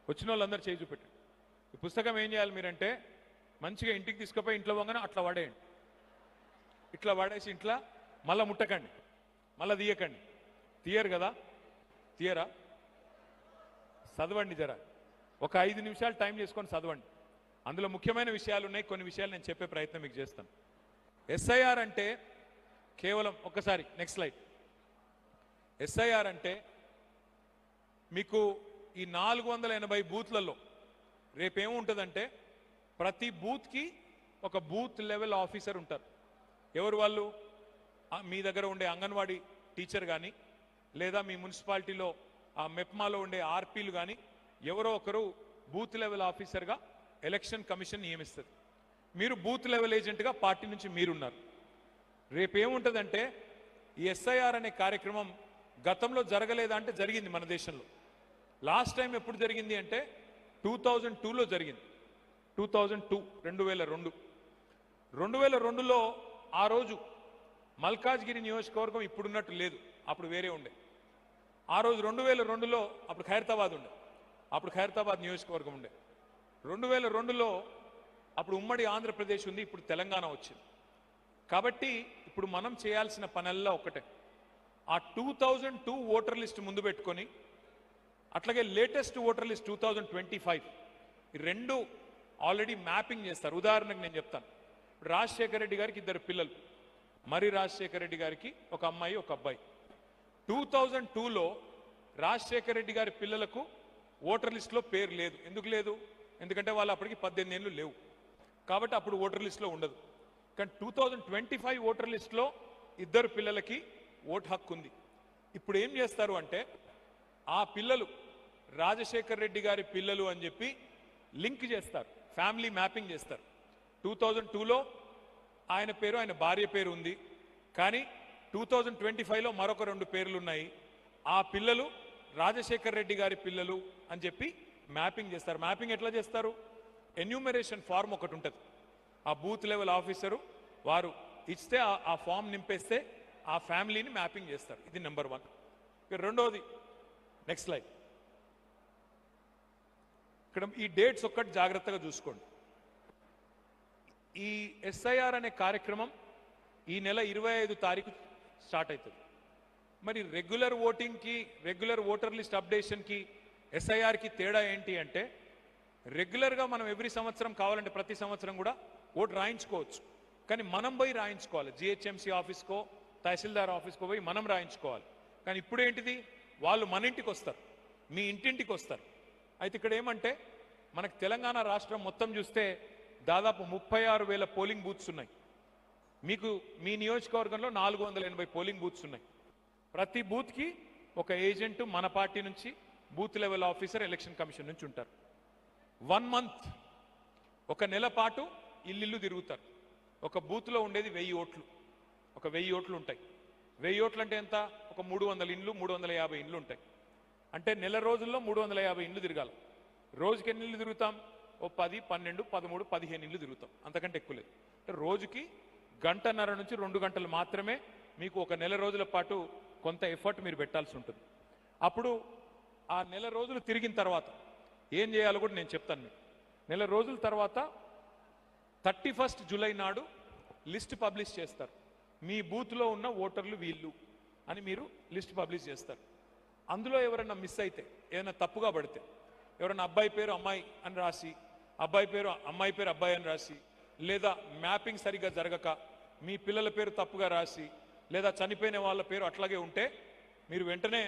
వచ్చిన వాళ్ళందరూ చేయి చూపెట్టండి. ఈ పుస్తకం ఏం చేయాలి మీరంటే మంచిగా ఇంటికి తీసుకుపోయి ఇంట్లో పోగానే అట్లా పడేయండి. ఇట్లా పడేసి ఇంట్లో మళ్ళీ ముట్టకండి, మళ్ళీ తీయకండి. తీయరు కదా? తీయరా? చదవండి జరా. ఒక 5 నిమిషాలు టైం చేసుకొని చదవండి. అందులో ముఖ్యమైన విషయాలు ఉన్నాయి. కొన్ని విషయాలు నేను చెప్పే ప్రయత్నం మీకు చేస్తాను. ఎస్ఐఆర్ అంటే కేవలం ఒక్కసారి నెక్స్ట్ స్లైడ్. ఎస్ఐఆర్ అంటే మీకు ఈ 480 బూత్లలో రేపేముంటుందంటే ప్రతి బూత్కి ఒక బూత్ లెవెల్ ఆఫీసర్ ఉంటారు. ఎవరు వాళ్ళు? మీ దగ్గర ఉండే అంగన్వాడీ టీచర్ కానీ లేదా మీ మున్సిపాలిటీలో ఆ మెప్మాలో ఉండే ఆర్పీలు కానీ ఎవరో ఒకరు బూత్ లెవెల్ ఆఫీసర్గా ఎలక్షన్ కమిషన్ నియమిస్తుంది. మీరు బూత్ లెవెల్ ఏజెంట్గా పార్టీ నుంచి మీరున్నారు. రేపేముంటుందంటే ఈ ఎస్ఐఆర్ అనే కార్యక్రమం గతంలో జరగలేదా అంటే జరిగింది మన దేశంలో. లాస్ట్ టైం ఎప్పుడు జరిగింది అంటే 2002లో జరిగింది. 2002లో ఆ రోజు మల్కాజ్గిరి నియోజకవర్గం ఇప్పుడున్నట్టు లేదు, అప్పుడు వేరే ఉండే. ఆ రోజు 2002లో అప్పుడు ఖైరతాబాద్ ఉండే, అప్పుడు ఖైరతాబాద్ నియోజకవర్గం ఉండే. 2002లో అప్పుడు ఉమ్మడి ఆంధ్రప్రదేశ్ ఉంది, ఇప్పుడు తెలంగాణ వచ్చింది. కాబట్టి ఇప్పుడు మనం చేయాల్సిన పనల్లా ఒకటే, ఆ 2002 ఓటర్ లిస్ట్ ముందు పెట్టుకొని అట్లాగే లేటెస్ట్ ఓటర్ లిస్ట్ 2025 ఈ రెండు ఆల్రెడీ మ్యాపింగ్ చేస్తారు. ఉదాహరణకు నేను చెప్తాను, రాజశేఖర రెడ్డి గారికి 2 పిల్లలు, మరి రాజశేఖర రెడ్డి గారికి ఒక అమ్మాయి ఒక అబ్బాయి. 2002లో రాజశేఖర రెడ్డి గారి పిల్లలకు ఓటర్ లిస్టులో పేరు లేదు. ఎందుకు లేదు? ఎందుకంటే వాళ్ళు అప్పటికి 18 ఏళ్ళు లేవు, కాబట్టి అప్పుడు ఓటర్ లిస్టులో ఉండదు. కానీ 2025 ఓటర్ లిస్టులో 2 పిల్లలకి ఓటు హక్కు ఉంది. ఇప్పుడు ఏం చేస్తారు అంటే ఆ పిల్లలు రాజశేఖర రెడ్డి గారి పిల్లలు అని చెప్పి లింక్ చేస్తారు, ఫ్యామిలీ మ్యాపింగ్ చేస్తారు. 2002లో ఆయన పేరు ఆయన భార్య పేరు ఉంది, కానీ 2025లో మరొక 2 పేర్లు ఉన్నాయి. ఆ పిల్లలు రాజశేఖర రెడ్డి గారి పిల్లలు అని చెప్పి మ్యాపింగ్ చేస్తారు. మ్యాపింగ్ ఎట్లా చేస్తారు? ఎన్యూమరేషన్ ఫార్మ్ ఒకటి ఉంటుంది, ఆ బూత్ లెవెల్ ఆఫీసరు వారు ఇస్తే ఆ ఫామ్ నింపేస్తే ఆ ఫ్యామిలీని మ్యాపింగ్ చేస్తారు. ఇది నెంబర్ 1. రెండోది, నెక్స్ట్ స్లైడ్. ఇక్కడ ఈ డేట్స్ ఒక్కటి జాగ్రత్తగా చూసుకోండి. ఈ ఎస్ఐఆర్ అనే కార్యక్రమం ఈ నెల 25 తారీఖు స్టార్ట్ అవుతుంది. మరి రెగ్యులర్ ఓటింగ్కి, రెగ్యులర్ ఓటర్ లిస్ట్ అప్డేషన్కి ఎస్ఐఆర్కి తేడా ఏంటి అంటే, రెగ్యులర్గా మనం ఎవ్రీ సంవత్సరం కావాలంటే ప్రతి సంవత్సరం కూడా ఓటు రాయించుకోవచ్చు, కానీ మనం పోయి రాయించుకోవాలి. జిహెచ్ఎంసీ ఆఫీస్కో తహసీల్దార్ ఆఫీస్కో పోయి మనం రాయించుకోవాలి. కానీ ఇప్పుడు ఏంటిది, వాళ్ళు మన ఇంటికి వస్తారు, మీ ఇంటింటికి వస్తారు. అయితే ఇక్కడ ఏమంటే మనకు తెలంగాణ రాష్ట్రం మొత్తం చూస్తే దాదాపు 36,000 పోలింగ్ బూత్స్ ఉన్నాయి. మీకు మీ నియోజకవర్గంలో 480 పోలింగ్ బూత్స్ ఉన్నాయి. ప్రతి బూత్కి ఒక ఏజెంట్ మన పార్టీ నుంచి, booth level officer election commission నుంచి ఉంటారు. 1 మంత్, ఒక నెల పాటు ఇల్లు తిరుగుతారు. ఒక బూత్లో ఉండేది 1000 ఓట్లు, ఒక 1000 ఓట్లు ఉంటాయి. 1000 ఓట్లు అంటే ఎంత? ఒక 300 ఇండ్లు, 350 ఇండ్లు ఉంటాయి. అంటే నెల రోజుల్లో 350 ఇండ్లు తిరగాలి. రోజుకి ఎన్ని ఇల్లు తిరుగుతాం? ఓ 10, 12, 13, 15 ఇండ్లు తిరుగుతాం, అంతకంటే ఎక్కువ లేదు. అంటే రోజుకి 1.5 నుంచి 2 గంటలు మాత్రమే మీకు ఒక నెల రోజుల పాటు కొంత ఎఫర్ట్ మీరు పెట్టాల్సి ఉంటుంది. అప్పుడు ఆ నెల రోజులు తిరిగిన తర్వాత ఏం చేయాలో కూడా నేను చెప్తాను మీకు. నెల రోజుల తర్వాత 31 జూలై నాడు లిస్ట్ పబ్లిష్ చేస్తారు. మీ బూత్లో ఉన్న ఓటర్లు వీళ్ళు అని మీరు లిస్ట్ పబ్లిష్ చేస్తారు. అందులో ఎవరైనా మిస్ అయితే, ఏదైనా తప్పుగా పడితే, ఎవరైనా అబ్బాయి పేరు అమ్మాయి అని రాసి, అబ్బాయి పేరు అమ్మాయి పేరు అబ్బాయి అని రాసి, లేదా మ్యాపింగ్ సరిగ్గా జరగక మీ పిల్లల పేరు తప్పుగా రాసి, లేదా చనిపోయిన వాళ్ళ పేరు అట్లాగే ఉంటే మీరు వెంటనే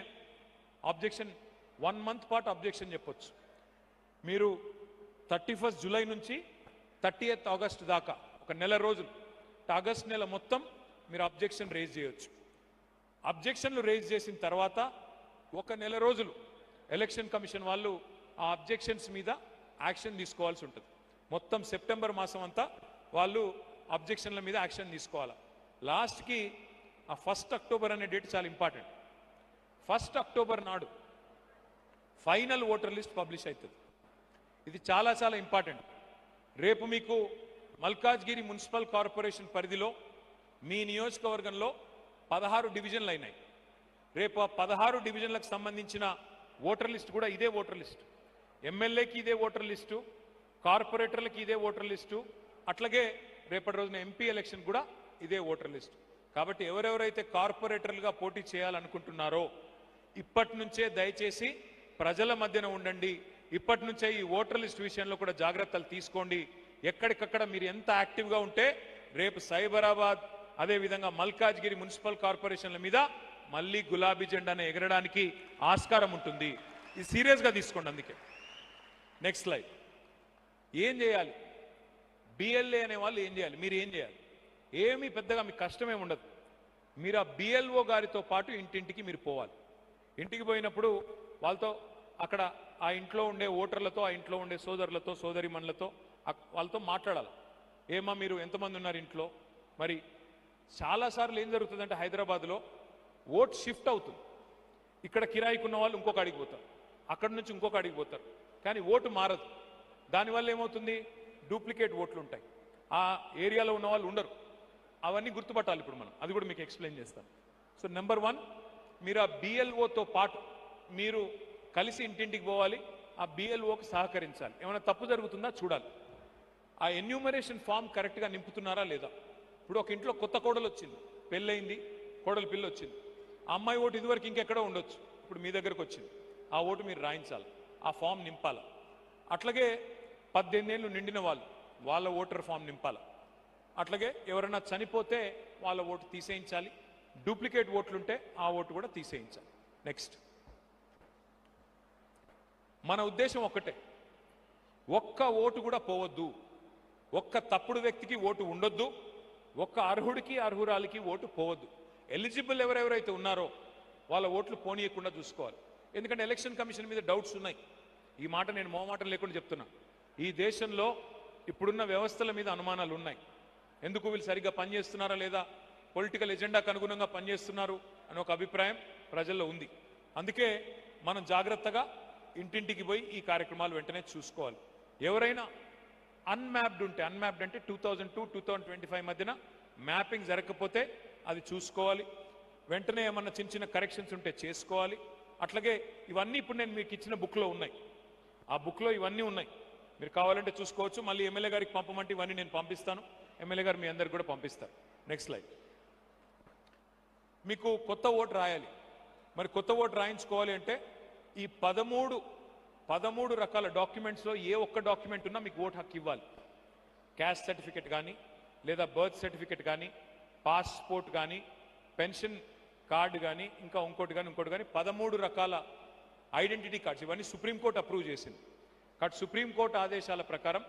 అబ్జెక్షన్, 1 మంత్ పాటు అబ్జెక్షన్ చెప్పొచ్చు. మీరు 31 జూలై నుంచి 30th ఆగస్ట్ దాకా ఒక నెల రోజులు, ఆగస్ట్ నెల మొత్తం మీరు అబ్జెక్షన్ రేజ్ చేయొచ్చు. అబ్జెక్షన్లు రేజ్ చేసిన తర్వాత ఒక నెల రోజులు ఎలక్షన్ కమిషన్ వాళ్ళు ఆ అబ్జెక్షన్స్ మీద యాక్షన్ తీసుకోవాల్సి ఉంటుంది. మొత్తం సెప్టెంబర్ మాసం అంతా వాళ్ళు అబ్జెక్షన్ల మీద యాక్షన్ తీసుకోవాలి. లాస్ట్కి ఆ 1 అక్టోబర్ అనే డేట్ చాలా ఇంపార్టెంట్. 1 అక్టోబర్ నాడు ఫైనల్ ఓటర్ లిస్ట్ పబ్లిష్ అవుతుంది. ఇది చాలా చాలా ఇంపార్టెంట్. రేపు మీకు మల్కాజ్గిరి మున్సిపల్ కార్పొరేషన్ పరిధిలో మీ నియోజకవర్గంలో 16 డివిజన్లు అయినాయి. రేపు ఆ 16 డివిజన్లకు సంబంధించిన ఓటర్ లిస్ట్ కూడా ఇదే ఓటర్ లిస్టు. ఎమ్మెల్యేకి ఇదే ఓటర్ లిస్టు, కార్పొరేటర్లకి ఇదే ఓటర్ లిస్టు, అట్లాగే రేపటి రోజున ఎంపీ ఎలక్షన్ కూడా ఇదే ఓటర్ లిస్టు. కాబట్టి ఎవరెవరైతే కార్పొరేటర్లుగా పోటీ చేయాలనుకుంటున్నారో ఇప్పటి నుంచే దయచేసి ప్రజల మధ్యన ఉండండి. ఇప్పటి నుంచే ఈ ఓటర్ లిస్ట్ విషయంలో కూడా జాగ్రత్తలు తీసుకోండి. ఎక్కడికక్కడ మీరు ఎంత యాక్టివ్గా ఉంటే రేపు సైబరాబాద్, అదేవిధంగా మల్కాజ్గిరి మున్సిపల్ కార్పొరేషన్ల మీద మళ్ళీ గులాబీ జెండాను ఎగరడానికి ఆస్కారం ఉంటుంది. ఇది సీరియస్గా తీసుకోండి. అందుకే నెక్స్ట్ స్లైడ్. ఏం చేయాలి? బిఎల్ఏ అనే వాళ్ళు ఏం చేయాలి? మీరు ఏం చేయాలి? ఏమీ పెద్దగా మీకు కష్టమే ఉండదు. మీరు ఆ బిఎల్ఓ గారితో పాటు ఇంటింటికి మీరు పోవాలి. ఇంటికి పోయినప్పుడు వాళ్ళతో అక్కడ ఆ ఇంట్లో ఉండే ఓటర్లతో, ఆ ఇంట్లో ఉండే సోదరులతో, సోదరిమణులతో వాళ్ళతో మాట్లాడాలి. ఏమా మీరు ఎంతమంది ఉన్నారు ఇంట్లో? మరి చాలాసార్లు ఏం జరుగుతుందంటే హైదరాబాద్లో ఓట్ షిఫ్ట్ అవుతుంది. ఇక్కడ కిరాయికి ఉన్న వాళ్ళు ఇంకొక అడిగి పోతారు, అక్కడి నుంచి ఇంకొక అడిగి పోతారు, కానీ ఓటు మారదు. దానివల్ల ఏమవుతుంది? డూప్లికేట్ ఓట్లు ఉంటాయి. ఆ ఏరియాలో ఉన్న వాళ్ళు ఉండరు. అవన్నీ గుర్తుపట్టాలి ఇప్పుడు మనం. అది కూడా మీకు ఎక్స్ప్లెయిన్ చేస్తాను. సో నెంబర్ 1, మీరు ఆ బిఎల్ఓతో పాటు మీరు కలిసి ఇంటింటికి పోవాలి, ఆ బిఎల్ఓకి సహకరించాలి. ఏమైనా తప్పు జరుగుతుందా చూడాలి. ఆ ఎన్యూమరేషన్ ఫామ్ కరెక్ట్గా నింపుతున్నారా లేదా. ఇప్పుడు ఒక ఇంట్లో కొత్త కోడలు వచ్చింది, పెళ్ళయింది, కోడలు పిల్ల వచ్చింది. ఆ అమ్మాయి ఓటు ఇదివరకు ఇంకెక్కడో ఉండొచ్చు, ఇప్పుడు మీ దగ్గరకు వచ్చింది. ఆ ఓటు మీరు రాయించాలి, ఆ ఫామ్ నింపాలి. అట్లాగే 18 ఏళ్ళు నిండిన వాళ్ళు వాళ్ళ ఓటర్ ఫామ్ నింపాలి. అట్లాగే ఎవరైనా చనిపోతే వాళ్ళ ఓటు తీసేయించాలి. డూప్లికేట్ ఓట్లుంటే ఆ ఓటు కూడా తీసేయించాలి. నెక్స్ట్, మన ఉద్దేశం ఒక్కటే, ఒక్క ఓటు కూడా పోవద్దు, ఒక్క తప్పుడు వ్యక్తికి ఓటు ఉండొద్దు, ఒక్క అర్హుడికి అర్హురాలికి ఓటు పోవద్దు. ఎలిజిబుల్ ఎవరెవరైతే ఉన్నారో వాళ్ళ ఓట్లు పోనీయకుండా చూసుకోవాలి. ఎందుకంటే ఎలక్షన్ కమిషన్ మీద డౌట్స్ ఉన్నాయి. ఈ మాట నేను మోమాటం లేకుండా చెప్తున్నా. ఈ దేశంలో ఇప్పుడున్న వ్యవస్థల మీద అనుమానాలు ఉన్నాయి. ఎందుకు వీళ్ళు సరిగ్గా పనిచేస్తున్నారా లేదా, పొలిటికల్ ఎజెండాకు అనుగుణంగా పనిచేస్తున్నారు అని ఒక అభిప్రాయం ప్రజల్లో ఉంది. అందుకే మనం జాగ్రత్తగా ఇంటింటికి పోయి ఈ కార్యక్రమాలు వెంటనే చూసుకోవాలి. ఎవరైనా అన్మ్యాప్డ్ ఉంటే, అన్మ్యాప్డ్ అంటే 2002-2025 మధ్యన మ్యాపింగ్ జరగకపోతే అది చూసుకోవాలి. వెంటనే ఏమన్నా చిన్న చిన్న కరెక్షన్స్ ఉంటే చేసుకోవాలి. అట్లాగే ఇవన్నీ ఇప్పుడు నేను మీకు ఇచ్చిన బుక్లో ఉన్నాయి. ఆ బుక్లో ఇవన్నీ ఉన్నాయి, మీరు కావాలంటే చూసుకోవచ్చు. మళ్ళీ ఎమ్మెల్యే గారికి పంపమంటే ఇవన్నీ నేను పంపిస్తాను, ఎమ్మెల్యే గారు మీ అందరికి కూడా పంపిస్తారు. Next slide. మీకు కొత్త ఓటు రాయాలి. మరి కొత్త ఓటు రాయించుకోవాలి అంటే ఈ 13 రకాల డాక్యుమెంట్స్లో ఏ ఒక్క డాక్యుమెంట్ ఉన్నా మీకు ఓటు హక్కు ఇవ్వాలి. క్యాస్ట్ సర్టిఫికెట్ కానీ, లేదా బర్త్ సర్టిఫికెట్ కానీ, పాస్పోర్ట్ కానీ, పెన్షన్ కార్డు కానీ, ఇంకా ఇంకోటి కానీ 13 రకాల ఐడెంటిటీ కార్డ్స్, ఇవన్నీ సుప్రీంకోర్టు అప్రూవ్ చేసింది. కాబట్టి సుప్రీంకోర్టు ఆదేశాల ప్రకారం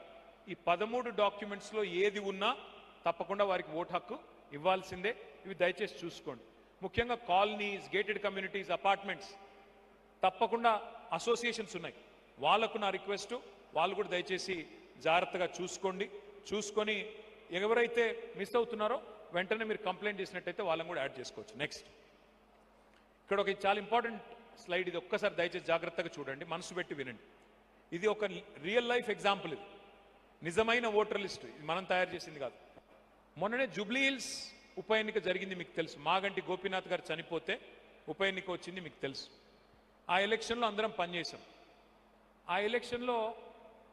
ఈ 13 డాక్యుమెంట్స్లో ఏది ఉన్నా తప్పకుండా వారికి ఓటు హక్కు ఇవ్వాల్సిందే. ఇవి దయచేసి చూసుకోండి. ముఖ్యంగా కాలనీస్, గేటెడ్ కమ్యూనిటీస్, అపార్ట్మెంట్స్, తప్పకుండా అసోసియేషన్స్ ఉన్నాయి, వాళ్ళకు నా రిక్వెస్ట్, వాళ్ళు కూడా దయచేసి జాగ్రత్తగా చూసుకోండి. చూసుకొని ఎవరైతే మిస్ అవుతున్నారో వెంటనే మీరు కంప్లైంట్ చేసినట్టయితే వాళ్ళని కూడా యాడ్ చేసుకోవచ్చు. నెక్స్ట్, ఇక్కడ ఒక చాలా ఇంపార్టెంట్ స్లైడ్, ఇది ఒక్కసారి దయచేసి జాగ్రత్తగా చూడండి, మనసు పెట్టి వినండి. ఇది ఒక రియల్ లైఫ్ ఎగ్జాంపుల్. ఇది నిజమైన ఓటర్ లిస్ట్, ఇది మనం తయారు చేసింది కాదు. మొన్ననే జూబ్లీ హిల్స్ ఉప ఎన్నిక జరిగింది, మీకు తెలుసు. మాగంటి గోపీనాథ్ గారు చనిపోతే ఉప ఎన్నిక వచ్చింది, మీకు తెలుసు. ఆ ఎలక్షన్లో అందరం పనిచేసాం. ఆ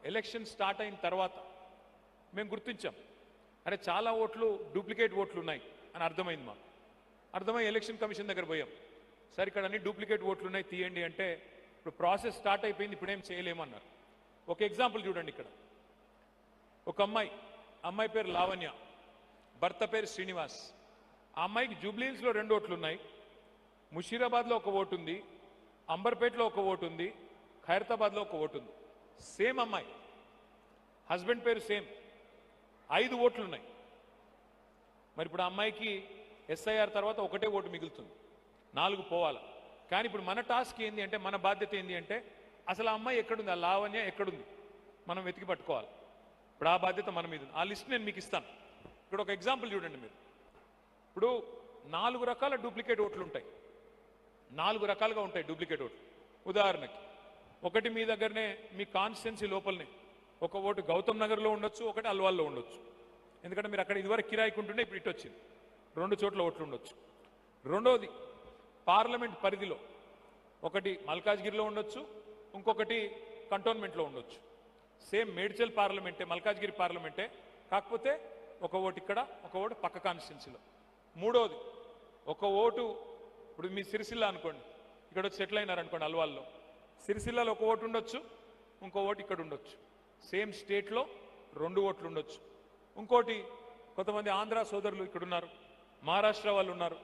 ఎలక్షన్ స్టార్ట్ అయిన తర్వాత మేము గుర్తించాం, అరే చాలా ఓట్లు డూప్లికేట్ ఓట్లు ఉన్నాయి అని అర్థమైంది మాకు. అర్థమై ఎలక్షన్ కమిషన్ దగ్గర పోయాం. సార్ ఇక్కడ అన్ని డూప్లికేట్ ఓట్లు ఉన్నాయి, తీయండి అంటే ఇప్పుడు ప్రాసెస్ స్టార్ట్ అయిపోయింది, ఇప్పుడు ఏం చేయలేమన్నారు. ఒక ఎగ్జాంపుల్ చూడండి. ఇక్కడ ఒక అమ్మాయి పేరు లావణ్య, భర్త పేరు శ్రీనివాస్. ఆ అమ్మాయికి జూబ్లీహిల్స్లో 2 ఓట్లు ఉన్నాయి, ముషీరాబాద్లో ఒక ఓటు ఉంది, అంబర్పేటలో ఒక ఓటు ఉంది, ఖైరతాబాద్లో ఒక ఓటు ఉంది. సేమ్ అమ్మాయి, హస్బెండ్ పేరు సేమ్, 5 ఓట్లు ఉన్నాయి. మరి ఇప్పుడు ఆ అమ్మాయికి ఎస్ఐఆర్ తర్వాత ఒకటే ఓటు మిగులుతుంది, 4 పోవాలి. కానీ ఇప్పుడు మన టాస్క్ ఏంది అంటే, మన బాధ్యత ఏంది అంటే, అసలు ఆ అమ్మాయి ఎక్కడుంది, ఆ లావణ్య ఎక్కడుంది మనం వెతికి పట్టుకోవాలి. ఇప్పుడు ఆ బాధ్యత మన మీద. ఆ లిస్ట్ నేను మీకు ఇస్తాను. ఇక్కడ ఒక ఎగ్జాంపుల్ చూడండి మీరు. ఇప్పుడు 4 రకాల డూప్లికేట్ ఓట్లు ఉంటాయి, 4 రకాలుగా ఉంటాయి డూప్లికేట్ ఓట్లు. ఉదాహరణకి, ఒకటి మీ దగ్గరనే మీ కాన్స్టిట్యున్సీ లోపలనే ఒక ఓటు గౌతమ్ నగర్లో ఉండొచ్చు, ఒకటి అల్వాల్లో ఉండొచ్చు. ఎందుకంటే మీరు అక్కడ ఇదివరకు కిరాయికి ఉంటుండే, ఇప్పుడు ఇటు వచ్చింది, 2 చోట్ల ఓట్లు ఉండొచ్చు. రెండోది, పార్లమెంట్ పరిధిలో ఒకటి మల్కాజ్గిరిలో ఉండొచ్చు, ఇంకొకటి కంటోన్మెంట్లో ఉండొచ్చు. సేమ్ మేడ్చల్ పార్లమెంటే, మల్కాజ్గిరి పార్లమెంటే, కాకపోతే ఒక ఓటు ఇక్కడ, ఒక ఓటు పక్క కాన్స్టిట్యున్సీలో. మూడోది, ఒక ఓటు ఇప్పుడు మీ సిరిసిల్ల అనుకోండి, ఇక్కడ వచ్చి సెటిల్ అయినారనుకోండి అల్వాల్లో, సిరిసిల్లలో ఒక ఓటు ఉండొచ్చు, ఇంకో ఓటు ఇక్కడ ఉండొచ్చు. సేమ్ స్టేట్లో 2 ఓట్లు ఉండొచ్చు. ఇంకోటి, కొంతమంది ఆంధ్ర సోదరులు ఇక్కడ ఉన్నారు, మహారాష్ట్ర వాళ్ళు ఉన్నారు,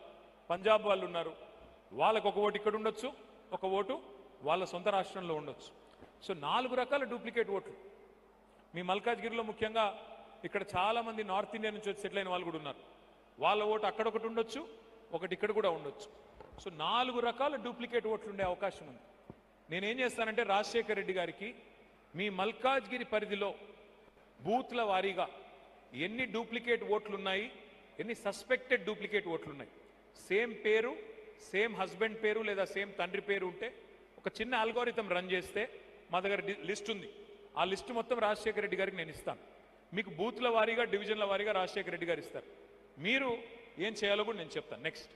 పంజాబ్ వాళ్ళు ఉన్నారు, వాళ్ళకు ఒక ఓటు ఇక్కడ ఉండొచ్చు, ఒక ఓటు వాళ్ళ సొంత రాష్ట్రంలో ఉండొచ్చు. సో 4 రకాల డూప్లికేట్ ఓట్లు. మీ మల్కాజ్గిరిలో ముఖ్యంగా ఇక్కడ చాలామంది నార్త్ ఇండియా నుంచి వచ్చి సెటిల్ అయిన వాళ్ళు కూడా ఉన్నారు, వాళ్ళ ఓటు అక్కడ ఒకటి ఉండొచ్చు, ఒకటి ఇక్కడ కూడా ఉండొచ్చు. సో 4 రకాల డూప్లికేట్ ఓట్లు ఉండే అవకాశం ఉంది. నేనేం చేస్తానంటే, రాజశేఖర రెడ్డి గారికి మీ మల్కాజ్గిరి పరిధిలో బూత్ల వారీగా ఎన్ని డూప్లికేట్ ఓట్లు ఉన్నాయి, ఎన్ని సస్పెక్టెడ్ డూప్లికేట్ ఓట్లు ఉన్నాయి, సేమ్ పేరు, సేమ్ హస్బెండ్ పేరు లేదా సేమ్ తండ్రి పేరు ఉంటే ఒక చిన్న అల్గోరిథం రన్ చేస్తే మా దగ్గర లిస్ట్ ఉంది. ఆ లిస్ట్ మొత్తం రాజశేఖర రెడ్డి గారికి నేను ఇస్తాను. మీకు బూత్ల వారీగా, డివిజన్ల వారీగా రాజశేఖర రెడ్డి గారు ఇస్తారు. మీరు ఏం చేయాలో కూడా నేను చెప్తాను. నెక్స్ట్,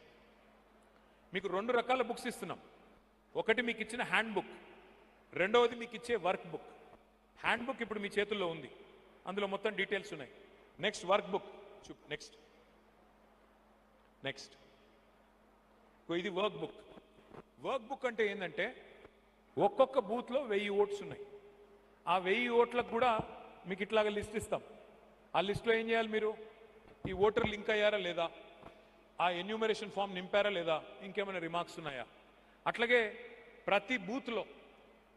మీకు 2 రకాల బుక్స్ ఇస్తున్నాం. ఒకటి మీకు ఇచ్చిన హ్యాండ్ బుక్, రెండవది మీకు ఇచ్చే వర్క్ బుక్. హ్యాండ్ బుక్ ఇప్పుడు మీ చేతుల్లో ఉంది, అందులో మొత్తం డీటెయిల్స్ ఉన్నాయి. నెక్స్ట్ వర్క్ బుక్ నెక్స్ట్ ఇది వర్క్ బుక్. వర్క్ బుక్ అంటే ఏంటంటే ఒక్కొక్క బూత్లో 1000 ఓట్స్ ఉన్నాయి. ఆ 1000 ఓట్లకు కూడా మీకు ఇట్లాగా లిస్ట్ ఇస్తాం. ఆ లిస్ట్లో ఏం చేయాలి, మీరు ఈ ఓటర్ లింక్ అయ్యారా లేదా, ఆ ఎన్యూమరేషన్ ఫామ్ నింపారా లేదా, ఇంకేమైనా రిమార్క్స్ ఉన్నాయా, అట్లాగే ప్రతి బూత్లో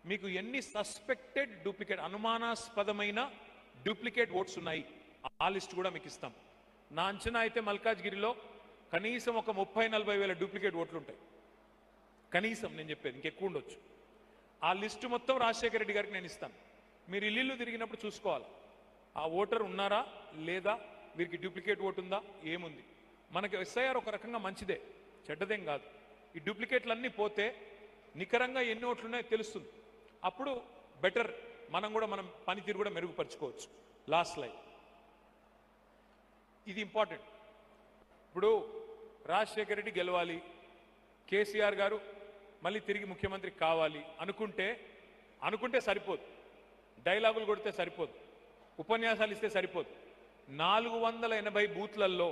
మీకు ఎన్ని సస్పెక్టెడ్ డూప్లికేట్ అనుమానాస్పదమైన డూప్లికేట్ ఓట్స్ ఉన్నాయి ఆ లిస్ట్ కూడా మీకు ఇస్తాం. నా అంచనా అయితే మల్కాజ్గిరిలో కనీసం ఒక 30-40 వేల డూప్లికేట్ ఓట్లు ఉంటాయి కనీసం, నేను చెప్పేది ఇంకెక్కువ ఉండొచ్చు. ఆ లిస్టు మొత్తం రాజశేఖర రెడ్డి గారికి నేను ఇస్తాను. మీరు ఇల్లు తిరిగినప్పుడు చూసుకోవాలి ఆ ఓటర్ ఉన్నారా లేదా, వీరికి డూప్లికేట్ ఓటు ఉందా, ఏముంది. మనకి ఎస్ఐఆర్ ఒక రకంగా మంచిదే, చెడ్డదేం కాదు. ఈ డూప్లికేట్లన్నీ పోతే నికరంగా ఎన్ని ఓట్లు ఉన్నాయో తెలుస్తుంది. అప్పుడు బెటర్, మనం పనితీరు కూడా మెరుగుపరుచుకోవచ్చు. లాస్ట్ లైన్ ఇది ఇంపార్టెంట్. ఇప్పుడు రాజశేఖర రెడ్డి గెలవాలి, కేసీఆర్ గారు మళ్ళీ తిరిగి ముఖ్యమంత్రి కావాలి అనుకుంటే సరిపోదు, డైలాగులు కొడితే సరిపోదు, ఉపన్యాసాలు ఇస్తే సరిపోదు. 480 బూత్లలో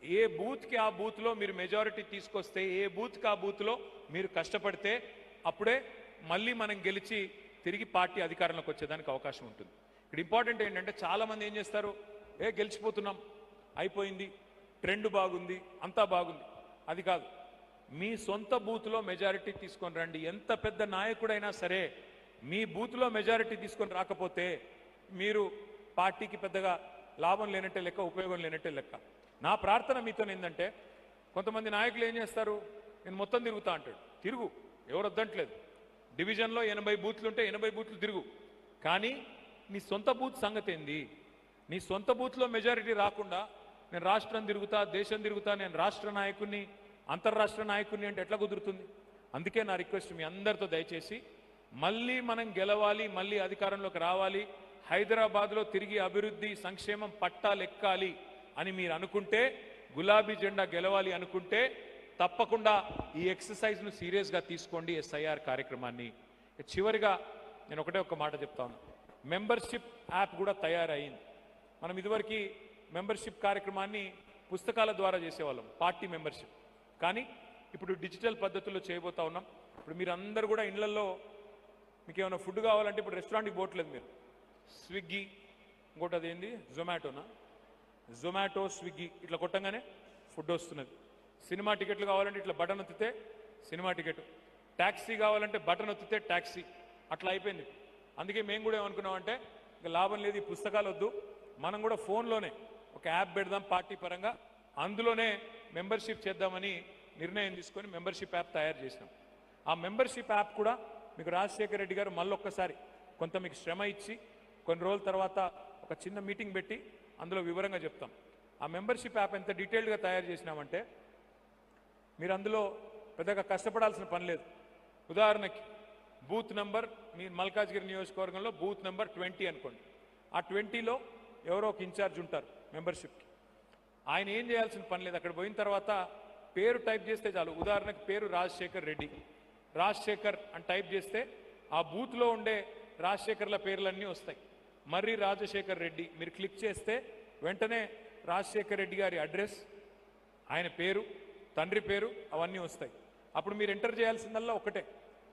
ఏ బూత్కి ఆ బూత్లో మీరు మెజారిటీ తీసుకొస్తే, ఏ బూత్కి ఆ బూత్లో మీరు కష్టపడితే అప్పుడే మళ్ళీ మనం గెలిచి తిరిగి పార్టీ అధికారంలోకి వచ్చేదానికి అవకాశం ఉంటుంది. ఇక్కడ ఇంపార్టెంట్ ఏంటంటే చాలామంది ఏం చేస్తారు, గెలిచిపోతున్నాం, అయిపోయింది, ట్రెండ్ బాగుంది, అంతా బాగుంది. అది కాదు, మీ సొంత బూత్లో మెజారిటీ తీసుకొని రండి. ఎంత పెద్ద నాయకుడైనా సరే మీ బూత్లో మెజారిటీ తీసుకొని రాకపోతే మీరు పార్టీకి పెద్దగా లాభం లేనట్టే లెక్క, ఉపయోగం లేనట్టే లెక్క. నా ప్రార్థన మీతో ఏంటంటే, కొంతమంది నాయకులు ఏం చేస్తారు, నేను మొత్తం తిరుగుతా అంటాడు. తిరుగు, ఎవరు వద్దంటలేదు. డివిజన్లో 80 బూత్లు ఉంటే 80 బూత్లు తిరుగు. కానీ నీ సొంత బూత్ సంగతి ఏంది? నీ సొంత బూత్లో మెజారిటీ రాకుండా నేను రాష్ట్రం తిరుగుతా, దేశం తిరుగుతా, నేను రాష్ట్ర నాయకుడిని, అంతర్రాష్ట్ర నాయకుడిని అంటే ఎట్లా కుదురుతుంది? అందుకే నా రిక్వెస్ట్ మీ అందరితో, దయచేసి మళ్ళీ మనం గెలవాలి, మళ్ళీ అధికారంలోకి రావాలి, హైదరాబాద్లో తిరిగి అభివృద్ధి సంక్షేమం పట్టాలెక్కాలి అని మీరు అనుకుంటే, గులాబీ జెండా గెలవాలి అనుకుంటే తప్పకుండా ఈ ఎక్సర్సైజ్ను సీరియస్గా తీసుకోండి, ఎస్ఐఆర్ కార్యక్రమాన్ని. చివరిగా నేను ఒక మాట చెప్తాను. మెంబర్షిప్ యాప్ కూడా తయారైంది. మనం ఇదివరకు మెంబర్షిప్ కార్యక్రమాన్ని పుస్తకాల ద్వారా చేసేవాళ్ళం, పార్టీ మెంబర్షిప్. కానీ ఇప్పుడు డిజిటల్ పద్ధతుల్లో చేయబోతా ఉన్నాం. ఇప్పుడు మీరు అందరూ కూడా ఇళ్లలో మీకు ఏమైనా ఫుడ్ కావాలంటే ఇప్పుడు రెస్టారెంట్కి పోవట్లేదు, మీరు స్విగ్గీ, ఇంకోటి అదేంది జొమాటో, స్విగ్గీ ఇట్లా కొట్టంగానే ఫుడ్ వస్తున్నది. సినిమా టికెట్లు కావాలంటే ఇట్లా బటన్ ఒత్తితే సినిమా టికెట్, ట్యాక్సీ కావాలంటే బటన్ ఒత్తితే ట్యాక్సీ, అట్లా అయిపోయింది. అందుకే మేము కూడా ఏమనుకున్నామంటే, ఇంకా లాభం లేదు, ఈ పుస్తకాలు వద్దు, మనం కూడా ఫోన్లోనే ఒక యాప్ పెడదాం పార్టీ పరంగా, అందులోనే మెంబర్షిప్ చేద్దామని నిర్ణయం తీసుకొని మెంబర్షిప్ యాప్ తయారు చేసినాం. ఆ మెంబర్షిప్ యాప్ కూడా మీకు రాజశేఖర రెడ్డి గారు మళ్ళొక్కసారి కొంత మీకు శ్రమ ఇచ్చి కొన్ని రోజుల తర్వాత ఒక చిన్న మీటింగ్ పెట్టి అందులో వివరంగా చెప్తాం. ఆ మెంబర్షిప్ యాప్ ఎంత డీటెయిల్డ్గా తయారు చేసినామంటే మీరు అందులో పెద్దగా కష్టపడాల్సిన పని లేదు. ఉదాహరణకి బూత్ నెంబర్, మీ మల్కాజ్గిరి నియోజకవర్గంలో బూత్ నెంబర్ 20 అనుకోండి. ఆ 20లో ఎవరో ఒక ఇన్ఛార్జ్ ఉంటారు మెంబర్షిప్కి. ఆయన ఏం చేయాల్సిన పని లేదు, అక్కడ పోయిన తర్వాత పేరు టైప్ చేస్తే చాలు. ఉదాహరణకి పేరు రాజశేఖర్ రెడ్డి, రాజశేఖర్ అని టైప్ చేస్తే ఆ బూత్లో ఉండే రాజశేఖర్ల పేర్లన్నీ వస్తాయి. మర్రి రాజశేఖర్ రెడ్డి మీరు క్లిక్ చేస్తే వెంటనే రాజశేఖర్ రెడ్డి గారి అడ్రస్, ఆయన పేరు, తండ్రి పేరు అవన్నీ వస్తాయి. అప్పుడు మీరు ఎంటర్ చేయాల్సిందల్లా ఒకటే,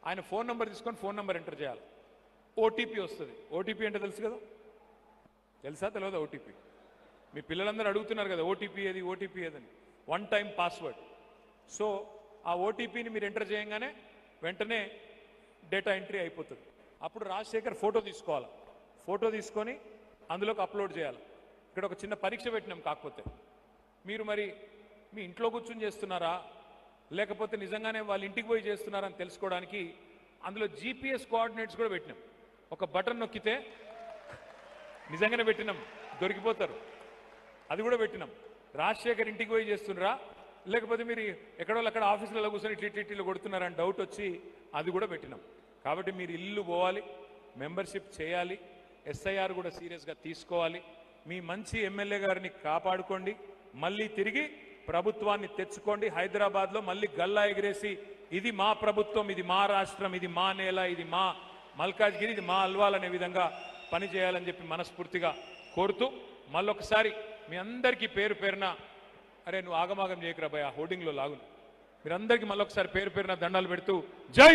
ఆయన ఫోన్ నెంబర్ తీసుకొని ఫోన్ నెంబర్ ఎంటర్ చేయాలి. ఓటీపీ వస్తుంది. ఓటీపీ అంటే తెలుసు కదా, తెలుసా తెలియదా? ఓటీపీ మీ పిల్లలందరూ అడుగుతున్నారు కదా, ఓటీపీ ఏదని. 1 టైం పాస్వర్డ్. సో ఆ ఓటీపీని మీరు ఎంటర్ చేయగానే వెంటనే డేటా ఎంట్రీ అయిపోతుంది. అప్పుడు రాజశేఖర్ ఫోటో తీసుకోవాలి. ఫోటో తీసుకొని అందులోకి అప్లోడ్ చేయాలి. ఇక్కడ ఒక చిన్న పరీక్ష పెట్టినాం. కాకపోతే మీరు మరి మీ ఇంట్లో కూర్చొని చేస్తున్నారా లేకపోతే నిజంగానే వాళ్ళ ఇంటికి పోయి చేస్తున్నారా అని తెలుసుకోవడానికి అందులో జీపీఎస్ కోఆర్డినేట్స్ కూడా పెట్టినాం. ఒక బటన్ నొక్కితే నిజంగానే పెట్టినాం, దొరికిపోతారు. అది కూడా పెట్టినాం. రాజశేఖర్ ఇంటికి పోయి చేస్తున్నారా లేకపోతే మీరు ఎక్కడో అక్కడ ఆఫీసులలో కూర్చొని ఇట్లు కొడుతున్నారని డౌట్ వచ్చి అది కూడా పెట్టినాం. కాబట్టి మీరు ఇల్లు పోవాలి, మెంబర్షిప్ చేయాలి, ఎస్ఐఆర్ కూడా సీరియస్గా తీసుకోవాలి. మీ మంచి ఎమ్మెల్యే గారిని కాపాడుకోండి. మళ్ళీ తిరిగి ప్రభుత్వాన్ని తెచ్చుకోండి. హైదరాబాద్లో మళ్ళీ గల్లా ఎగిరేసి ఇది మా ప్రభుత్వం, ఇది మా రాష్ట్రం, ఇది మా నేల, ఇది మా మల్కాజ్గిరి, ఇది మా అల్వాల్ అనే విధంగా పనిచేయాలని చెప్పి మనస్ఫూర్తిగా కోరుతూ మళ్ళొకసారి మీ అందరికీ పేరు పేరున, అరే నువ్వు ఆగమాగం చేయకురా భయ, హోర్డింగ్లో లాగును, మీరందరికీ మళ్ళొకసారి పేరు పేరున దండాలు పెడుతూ జై